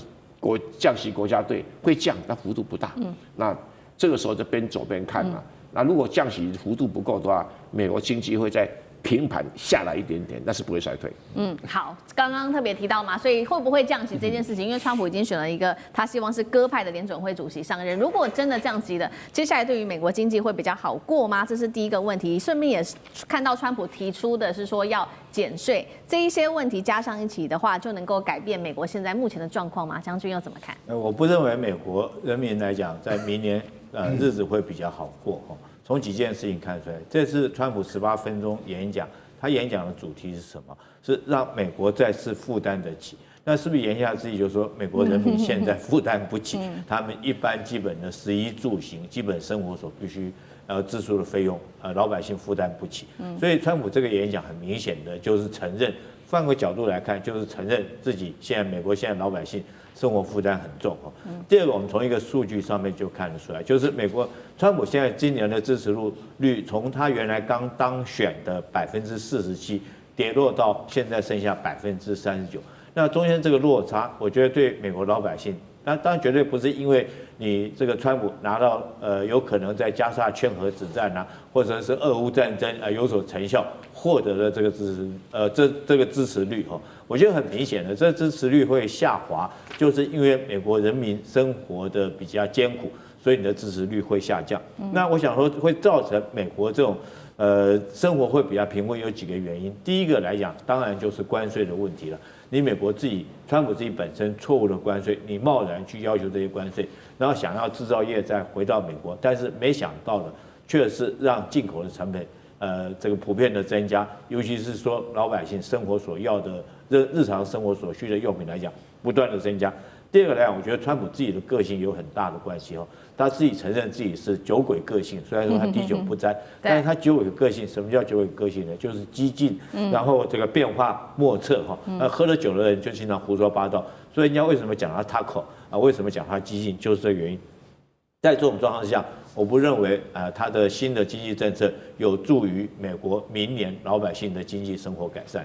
降息国家队，会降，但幅度不大。那这个时候就边走边看嘛。那如果降息幅度不够的话，美国经济会在平盘下来一点点，但是不会衰退。好，刚刚特别提到嘛，所以会不会降息这件事情，因为川普已经选了一个他希望是鸽派的联准会主席上任，如果真的降息了，接下来对于美国经济会比较好过吗？这是第一个问题。顺便也看到川普提出的是说要减税，这一些问题加上一起的话，就能够改变美国现在目前的状况吗？将军又怎么看？我不认为美国人民来讲，在明年日子会比较好过。从几件事情看出来，这次川普18分钟演讲，他演讲的主题是什么？是让美国再次负担得起。那是不是言下之意就是说，美国人民现在负担不起他们一般基本的食衣住行、基本生活所必须支出的费用，老百姓负担不起。所以川普这个演讲很明显的就是承认，换个角度来看，就是承认自己现在美国现在老百姓生活负担很重。第二个，我们从一个数据上面就看得出来，就是美国川普现在今年的支持率，从他原来刚当选的47%跌落到现在剩下39%。那中间这个落差，我觉得对美国老百姓，当然绝对不是因为你这个川普拿到有可能在加沙圈核子弹啊，或者是俄乌战争有所成效获得的这个这个支持率我觉得很明显的，这支持率会下滑，就是因为美国人民生活的比较艰苦，所以你的支持率会下降。那我想说会造成美国这种生活会比较平稳，有几个原因。第一个来讲，当然就是关税的问题了。你美国川普自己本身错误的关税，你贸然去要求这些关税，然后想要制造业再回到美国，但是没想到的却是让进口的成本这个普遍的增加，尤其是说老百姓生活所要的日常生活所需的用品来讲，不断的增加。第二个来讲，我觉得川普自己的个性有很大的关系他自己承认自己是酒鬼个性，虽然说他滴酒不沾，但是他酒鬼的个性，什么叫酒鬼个性呢？就是激进，然后这个变化莫测喝了酒的人就经常胡说八道，所以人家为什么讲他taco为什么讲他激进，就是这个原因。在这种状况之下，我不认为他的新的经济政策有助于美国明年老百姓的经济生活改善。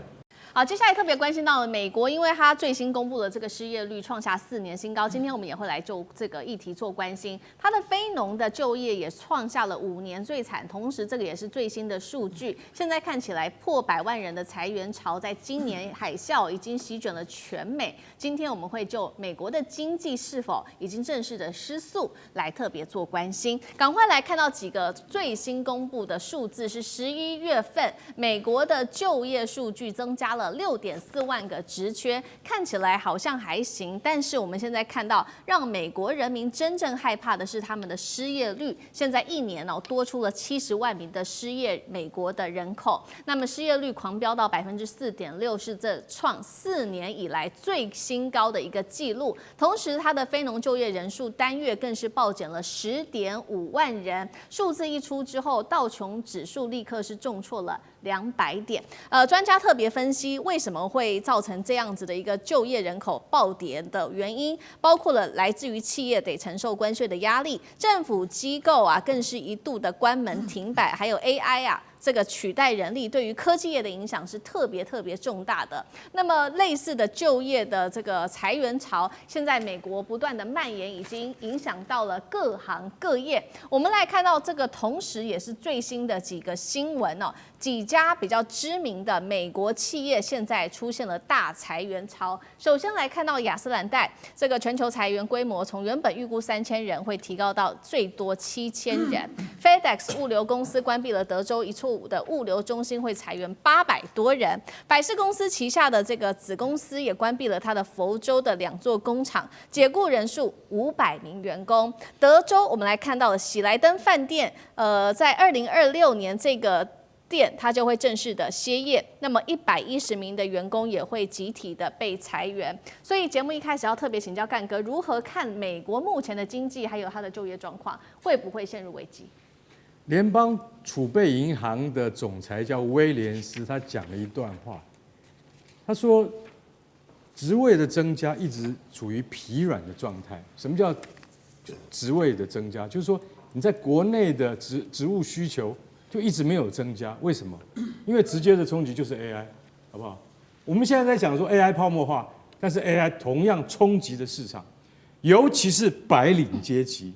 好，接下来特别关心到了美国，因为它最新公布的这个失业率创下4年新高，今天我们也会来就这个议题做关心。它的非农的就业也创下了5年最惨，同时这个也是最新的数据。现在看起来破100万人的裁员潮，在今年海啸已经席卷了全美。今天我们会就美国的经济是否已经正式的失速来特别做关心。赶快来看到几个最新公布的数字，是11月份美国的就业数据增加了6.4万个职缺，看起来好像还行，但是我们现在看到，让美国人民真正害怕的是他们的失业率。现在1年多出了70万名的失业美国的人口，那么失业率狂飙到4.6%，是这创4年以来最新高的一个记录。同时，它的非农就业人数单月更是暴减了10.5万人。数字一出之后，道琼指数立刻是重挫了200点。专家特别分析为什么会造成这样子的一个就业人口暴跌的原因，包括了来自于企业得承受关税的压力，政府机构更是一度的关门停摆，还有 AI 这个取代人力对于科技业的影响是特别重大的。那么类似的就业的这个裁员潮，现在美国不断的蔓延，已经影响到了各行各业。我们来看到这个，同时也是最新的几个新闻几家比较知名的美国企业现在出现了大裁员潮。首先来看到亚斯兰戴，这个全球裁员规模从原本预估3000人会提高到最多7000人。FedEx 物流公司关闭了德州一处部的物流中心会裁员800多人。百事公司旗下的这个子公司也关闭了它的佛州的2座工厂，解雇人数500名员工。德州我们来看到了喜来登饭店，在2026年这个店它就会正式的歇业，那么110名的员工也会集体的被裁员。所以节目一开始要特别请教干哥，如何看美国目前的经济还有它的就业状况，会不会陷入危机？联邦储备银行的总裁叫威廉斯，他讲了一段话，他说职位的增加一直处于疲软的状态。什么叫职位的增加？就是说你在国内的职务需求就一直没有增加，为什么？因为直接的冲击就是 AI， 好不好？我们现在在讲说 AI 泡沫化，但是 AI 同样冲击的市场，尤其是白领阶级。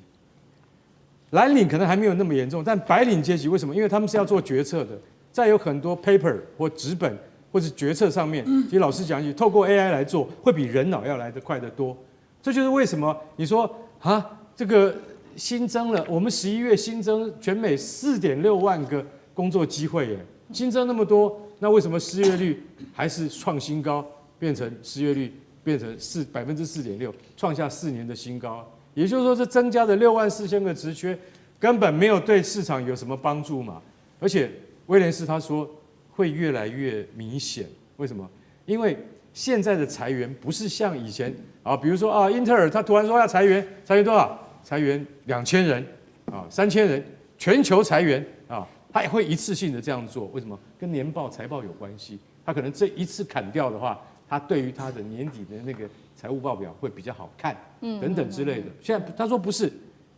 蓝领可能还没有那么严重，但白领阶级为什么？因为他们是要做决策的，在有很多 paper 或纸本或是决策上面，其实老实讲一句，透过 AI 来做，会比人脑要来得快得多。这就是为什么你说啊，这个新增了，我们11月新增全美4.6万个工作机会耶，新增那么多，那为什么失业率还是创新高，变成失业率变成4.6%，创下4年的新高？也就是说，这增加的64000个职缺根本没有对市场有什么帮助嘛。而且威廉斯他说会越来越明显，为什么？因为现在的裁员不是像以前啊，比如说啊，英特尔他突然说要裁员多少？裁员2000人啊，3000人，全球裁员啊，他也会一次性的这样做。为什么？跟年报财报有关系。他可能这一次砍掉的话，他对于他的年底的那个财务报表会比较好看，等等之类的。现在他说不是，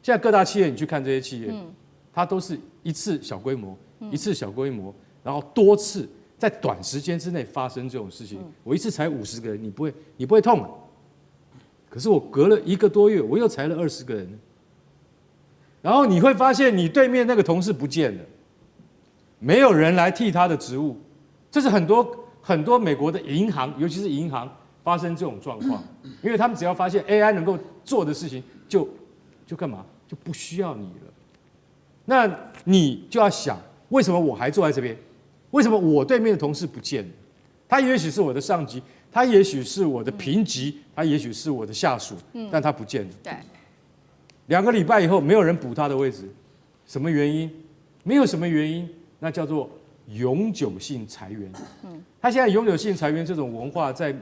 现在各大企业你去看这些企业，它都是一次小规模，一次小规模，然后多次在短时间之内发生这种事情。我一次裁50个人，你不会痛啊？可是我隔了1个多月，我又裁了20个人，然后你会发现你对面那个同事不见了，没有人来替他的职务。这是很多美国的银行，尤其是银行发生这种状况，因为他们只要发现 AI 能够做的事情，就干嘛？就不需要你了。那你就要想，为什么我还坐在这边？为什么我对面的同事不见了？他也许是我的上级，他也许是我的平级，他也许是我的下属，但他不见了。对，2个礼拜以后没有人补他的位置，什么原因？没有什么原因，那叫做永久性裁员。他现在永久性裁员这种文化在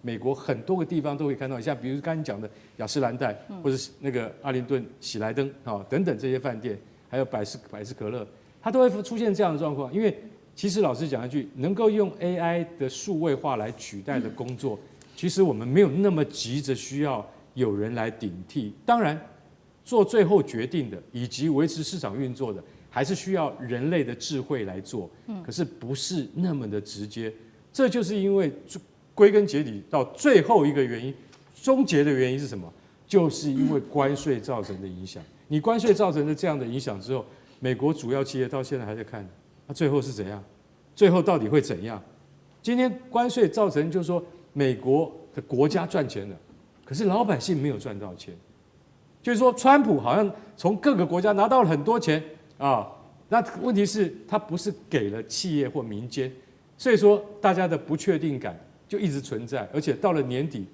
美国很多个地方都会看到，像比如刚才讲的雅诗兰黛，或者是那个阿灵顿、喜来登啊等等这些饭店，还有百事可乐，它都会出现这样的状况。因为其实老实讲一句，能够用 AI 的数位化来取代的工作，其实我们没有那么急着需要有人来顶替。当然，做最后决定的以及维持市场运作的，还是需要人类的智慧来做。可是不是那么的直接。这就是因为归根结底到最后一个原因，终结的原因是什么？就是因为关税造成的影响。你关税造成的这样的影响之后，美国主要企业到现在还在看，那最后是怎样？最后到底会怎样？今天关税造成就是说美国的国家赚钱了，可是老百姓没有赚到钱。就是说，川普好像从各个国家拿到了很多钱啊，那问题是他不是给了企业或民间，所以说大家的不确定感就一直存在，而且到了年底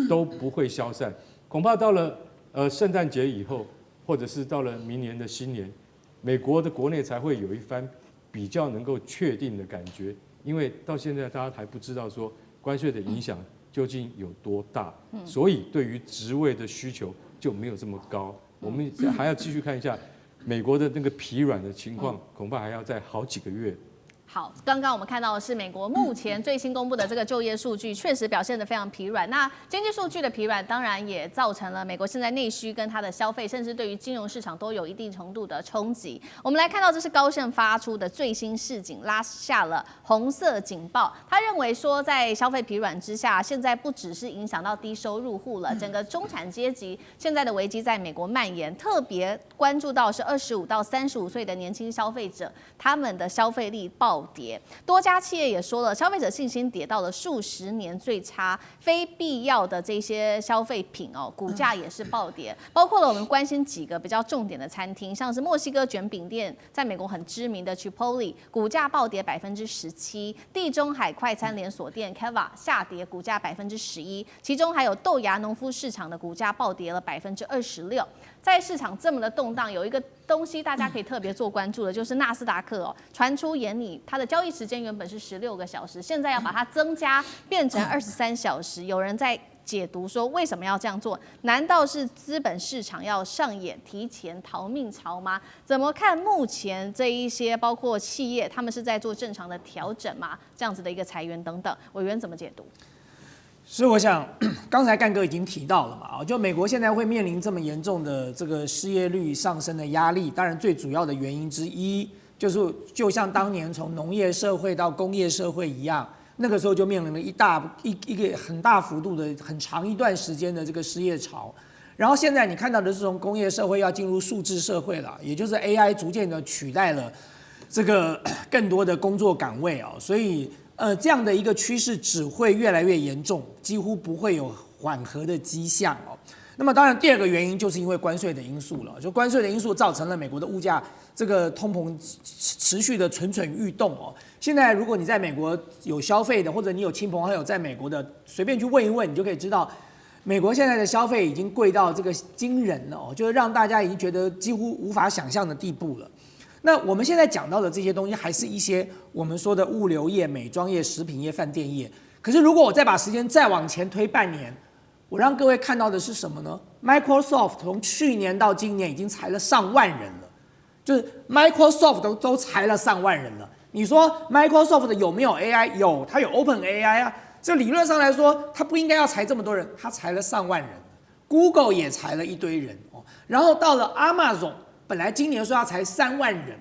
都不会消散，恐怕到了圣诞节以后，或者是到了明年的新年，美国的国内才会有一番比较能够确定的感觉，因为到现在大家还不知道说关税的影响究竟有多大，所以对于职位的需求就没有这么高。我们还要继续看一下美国的那个疲软的情况，恐怕还要再好几个月。好，刚刚我们看到的是美国目前最新公布的这个就业数据，确实表现得非常疲软。那经济数据的疲软，当然也造成了美国现在内需跟它的消费，甚至对于金融市场都有一定程度的冲击。我们来看到，这是高盛发出的最新市警，拉下了红色警报。他认为说，在消费疲软之下，现在不只是影响到低收入户了，整个中产阶级现在的危机在美国蔓延，特别关注到是25到35岁的年轻消费者，他们的消费力暴暴跌。多家企业也说了，消费者信心跌到了数十年最差，非必要的这些消费品哦，股价也是暴跌。包括了我们关心几个比较重点的餐厅，像是墨西哥卷饼店，在美国很知名的 Chipotle 股价暴跌17%，地中海快餐连锁店 Cava 下跌股价11%，其中还有豆芽农夫市场的股价暴跌了26%。在市场这么的动荡，有一个东西大家可以特别做关注的，就是纳斯达克哦，传出研拟它的交易时间原本是16个小时，现在要把它增加变成23小时。有人在解读说，为什么要这样做？难道是资本市场要上演提前逃命潮吗？怎么看目前这一些包括企业，他们是在做正常的调整吗？这样子的一个裁员等等，委员怎么解读？所以我想，刚才干哥已经提到了嘛，就美国现在会面临这么严重的这个失业率上升的压力，当然最主要的原因之一就是，就像当年从农业社会到工业社会一样，那个时候就面临了一个很大幅度的很长一段时间的这个失业潮。然后现在你看到的是从工业社会要进入数字社会了，也就是 AI 逐渐的取代了这个更多的工作岗位啊，所以这样的一个趋势只会越来越严重，几乎不会有缓和的迹象哦。那么当然，第二个原因就是因为关税的因素了，就关税的因素造成了美国的物价这个通膨持续的蠢蠢欲动哦。现在如果你在美国有消费的，或者你有亲朋好友在美国的，随便去问一问，你就可以知道，美国现在的消费已经贵到这个惊人了哦，就是让大家已经觉得几乎无法想象的地步了。那我们现在讲到的这些东西，还是一些我们说的物流业、美妆业、食品业、饭店业。可是如果我再把时间再往前推半年，我让各位看到的是什么呢 ？Microsoft 从去年到今年已经裁了上万人了，就是 Microsoft 都裁了上万人了。你说 Microsoft 有没有 AI？ 有，它有 Open AI 啊。这理论上来说，它不应该要裁这么多人，它裁了上万人。Google 也裁了一堆人哦。然后到了 Amazon。本来今年说要裁3万人，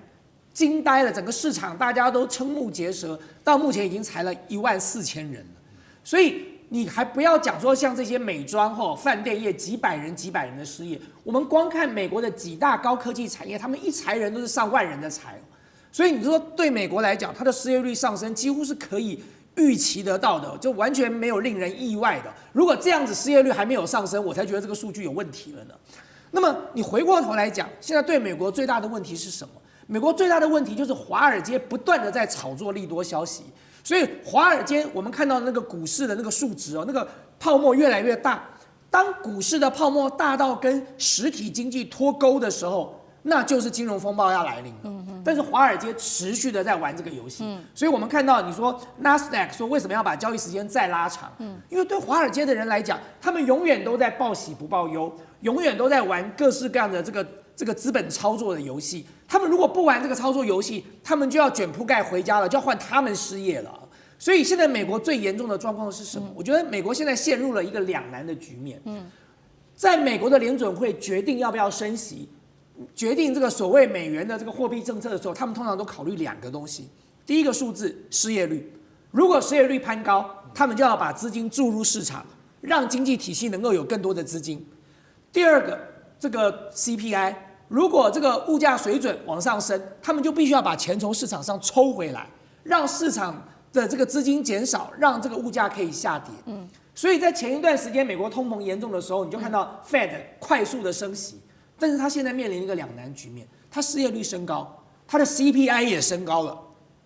惊呆了整个市场，大家都瞠目结舌。到目前已经裁了14000人了，所以你还不要讲说像这些美妆饭店业几百人的失业，我们光看美国的几大高科技产业，他们一裁人都是上万人的裁，所以你说对美国来讲，它的失业率上升几乎是可以预期得到的，就完全没有令人意外的。如果这样子失业率还没有上升，我才觉得这个数据有问题了呢。那么你回过头来讲，现在对美国最大的问题是什么？美国最大的问题就是华尔街不断的在炒作利多消息，所以华尔街我们看到那个股市的那个数值哦，那个泡沫越来越大。当股市的泡沫大到跟实体经济脱钩的时候，那就是金融风暴要来临了。但是华尔街持续的在玩这个游戏，所以我们看到你说纳斯达克说为什么要把交易时间再拉长？因为对华尔街的人来讲，他们永远都在报喜不报忧，永远都在玩各式各样的这个资本操作的游戏。他们如果不玩这个操作游戏，他们就要卷铺盖回家了，就要换他们失业了。所以现在美国最严重的状况是什么？我觉得美国现在陷入了一个两难的局面。在美国的联准会决定要不要升息，决定这个所谓美元的这个货币政策的时候，他们通常都考虑2个东西。第一个数字，失业率，如果失业率攀高，他们就要把资金注入市场，让经济体系能够有更多的资金。第二个，这个 CPI， 如果这个物价水准往上升，他们就必须要把钱从市场上抽回来，让市场的这个资金减少，让这个物价可以下跌。所以在前一段时间美国通膨严重的时候，你就看到 Fed 快速的升息，但是他现在面临一个两难局面，他失业率升高，他的 CPI 也升高了，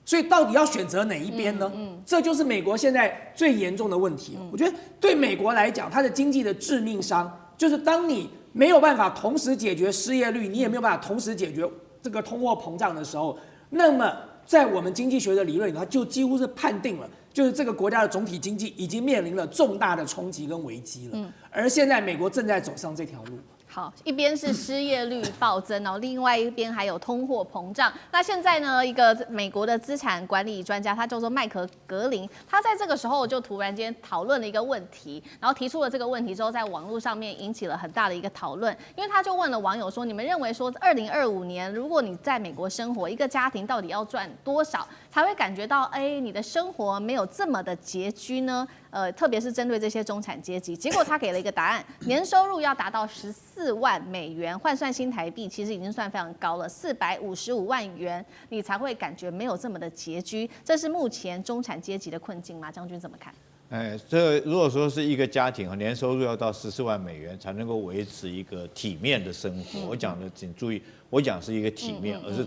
所以到底要选择哪一边呢？这就是美国现在最严重的问题。我觉得对美国来讲，它的经济的致命伤就是当你没有办法同时解决失业率，你也没有办法同时解决这个通货膨胀的时候，那么在我们经济学的理论里，它就几乎是判定了，就是这个国家的总体经济已经面临了重大的冲击跟危机了。而现在美国正在走上这条路。好，一边是失业率暴增哦，另外一边还有通货膨胀。那现在呢，一个美国的资产管理专家，他叫做麦克格林，他在这个时候就突然间讨论了一个问题，然后提出了这个问题之后，在网络上面引起了很大的一个讨论。因为他就问了网友说：“你们认为说，2025年如果你在美国生活，一个家庭到底要赚多少才会感觉到，你的生活没有这么的拮据呢？”特别是针对这些中产阶级。结果他给了一个答案，年收入要达到14万美元，换算新台币其实已经算非常高了，455万元，你才会感觉没有这么的拮据。这是目前中产阶级的困境吗？将军怎么看？这如果说是一个家庭年收入要到14万美元才能够维持一个体面的生活，我讲的请注意，我讲是一个体面，而是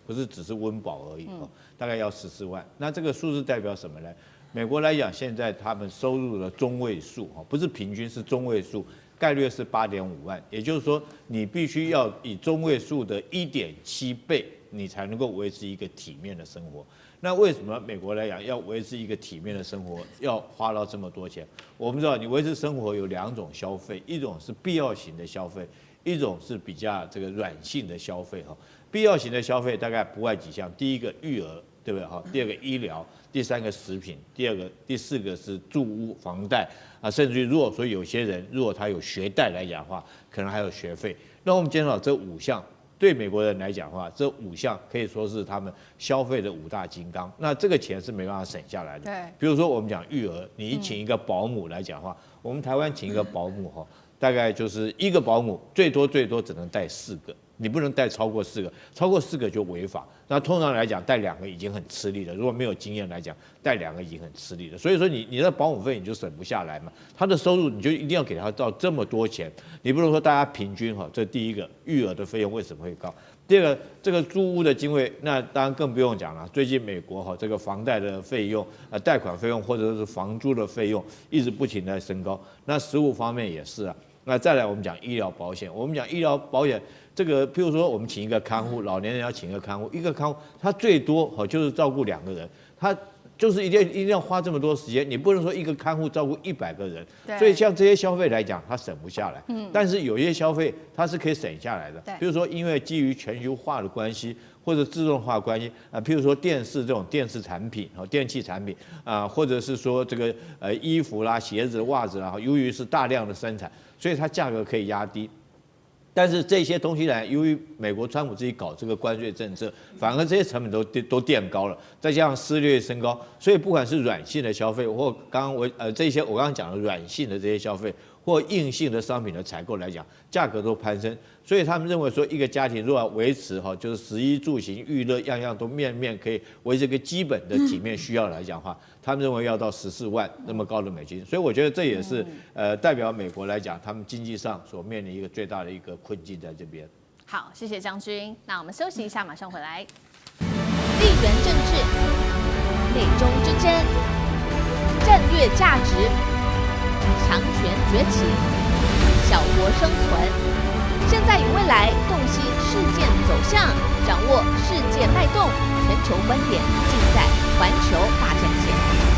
不是只是温饱而已大概要14万。那这个数字代表什么呢？美国来讲，现在他们收入的中位数不是平均，是中位数，概略是8.5万，也就是说你必须要以中位数的1.7倍，你才能够维持一个体面的生活。那为什么美国来讲要维持一个体面的生活要花到这么多钱？我们知道，你维持生活有2种消费，一种是必要型的消费，一种是比较这个软性的消费必要型的消费大概不外几项，第一个育儿，对不对第二个医疗，第3个食品，第4个是住屋房贷甚至于如果说有些人如果他有学贷来讲的话，可能还有学费。那我们减少这5项。对美国人来讲的话，这5项可以说是他们消费的5大金刚。那这个钱是没办法省下来的。对，比如说我们讲育儿，你请一个保姆来讲的话，我们台湾请一个保姆大概就是一个保姆最多只能带4个，你不能带超过4个，超过4个就违法。那通常来讲，带2个已经很吃力了。如果没有经验来讲，带2个已经很吃力了。所以说你的保姆费你就省不下来嘛，他的收入你就一定要给他到这么多钱，你不能说大家平均这第一个育儿的费用为什么会高？第二个，这个租屋的经费，那当然更不用讲了。最近美国这个房贷的费用、贷款费用或者是房租的费用一直不停地升高。那食物方面也是啊。那再来我们讲医疗保险，我们讲医疗保险这个，譬如说我们请一个看护，老年人要请一个看护，一个看护他最多就是照顾2个人，他就是一定要花这么多时间，你不能说一个看护照顾100个人，所以像这些消费来讲，它省不下来。但是有些消费它是可以省下来的，比如说因为基于全球化的关系或者自动化的关系譬如说电视这种电视产品电器产品或者是说这个衣服啦、鞋子、袜子啦，由于是大量的生产，所以它价格可以压低。但是这些东西呢，由于美国川普自己搞这个关税政策，反而这些成本都垫高了，再加上失业率升高，所以不管是软性的消费，或这些我刚刚讲的软性的这些消费，或硬性的商品的采购来讲，价格都攀升。所以他们认为说，一个家庭如果要维持就是食衣住行娱乐样样都面可以维持一个基本的体面需要来讲的话，他们认为要到14万那么高的美金。所以我觉得这也是代表美国来讲，他们经济上所面临一个最大的一个困境在这边。好，谢谢将军。那我们休息一下，马上回来。地缘政治、美中之争、战略价值、强权崛起、小国生存。现在与未来洞悉事件走向，掌握世界脉动，全球观点尽在环球大战线。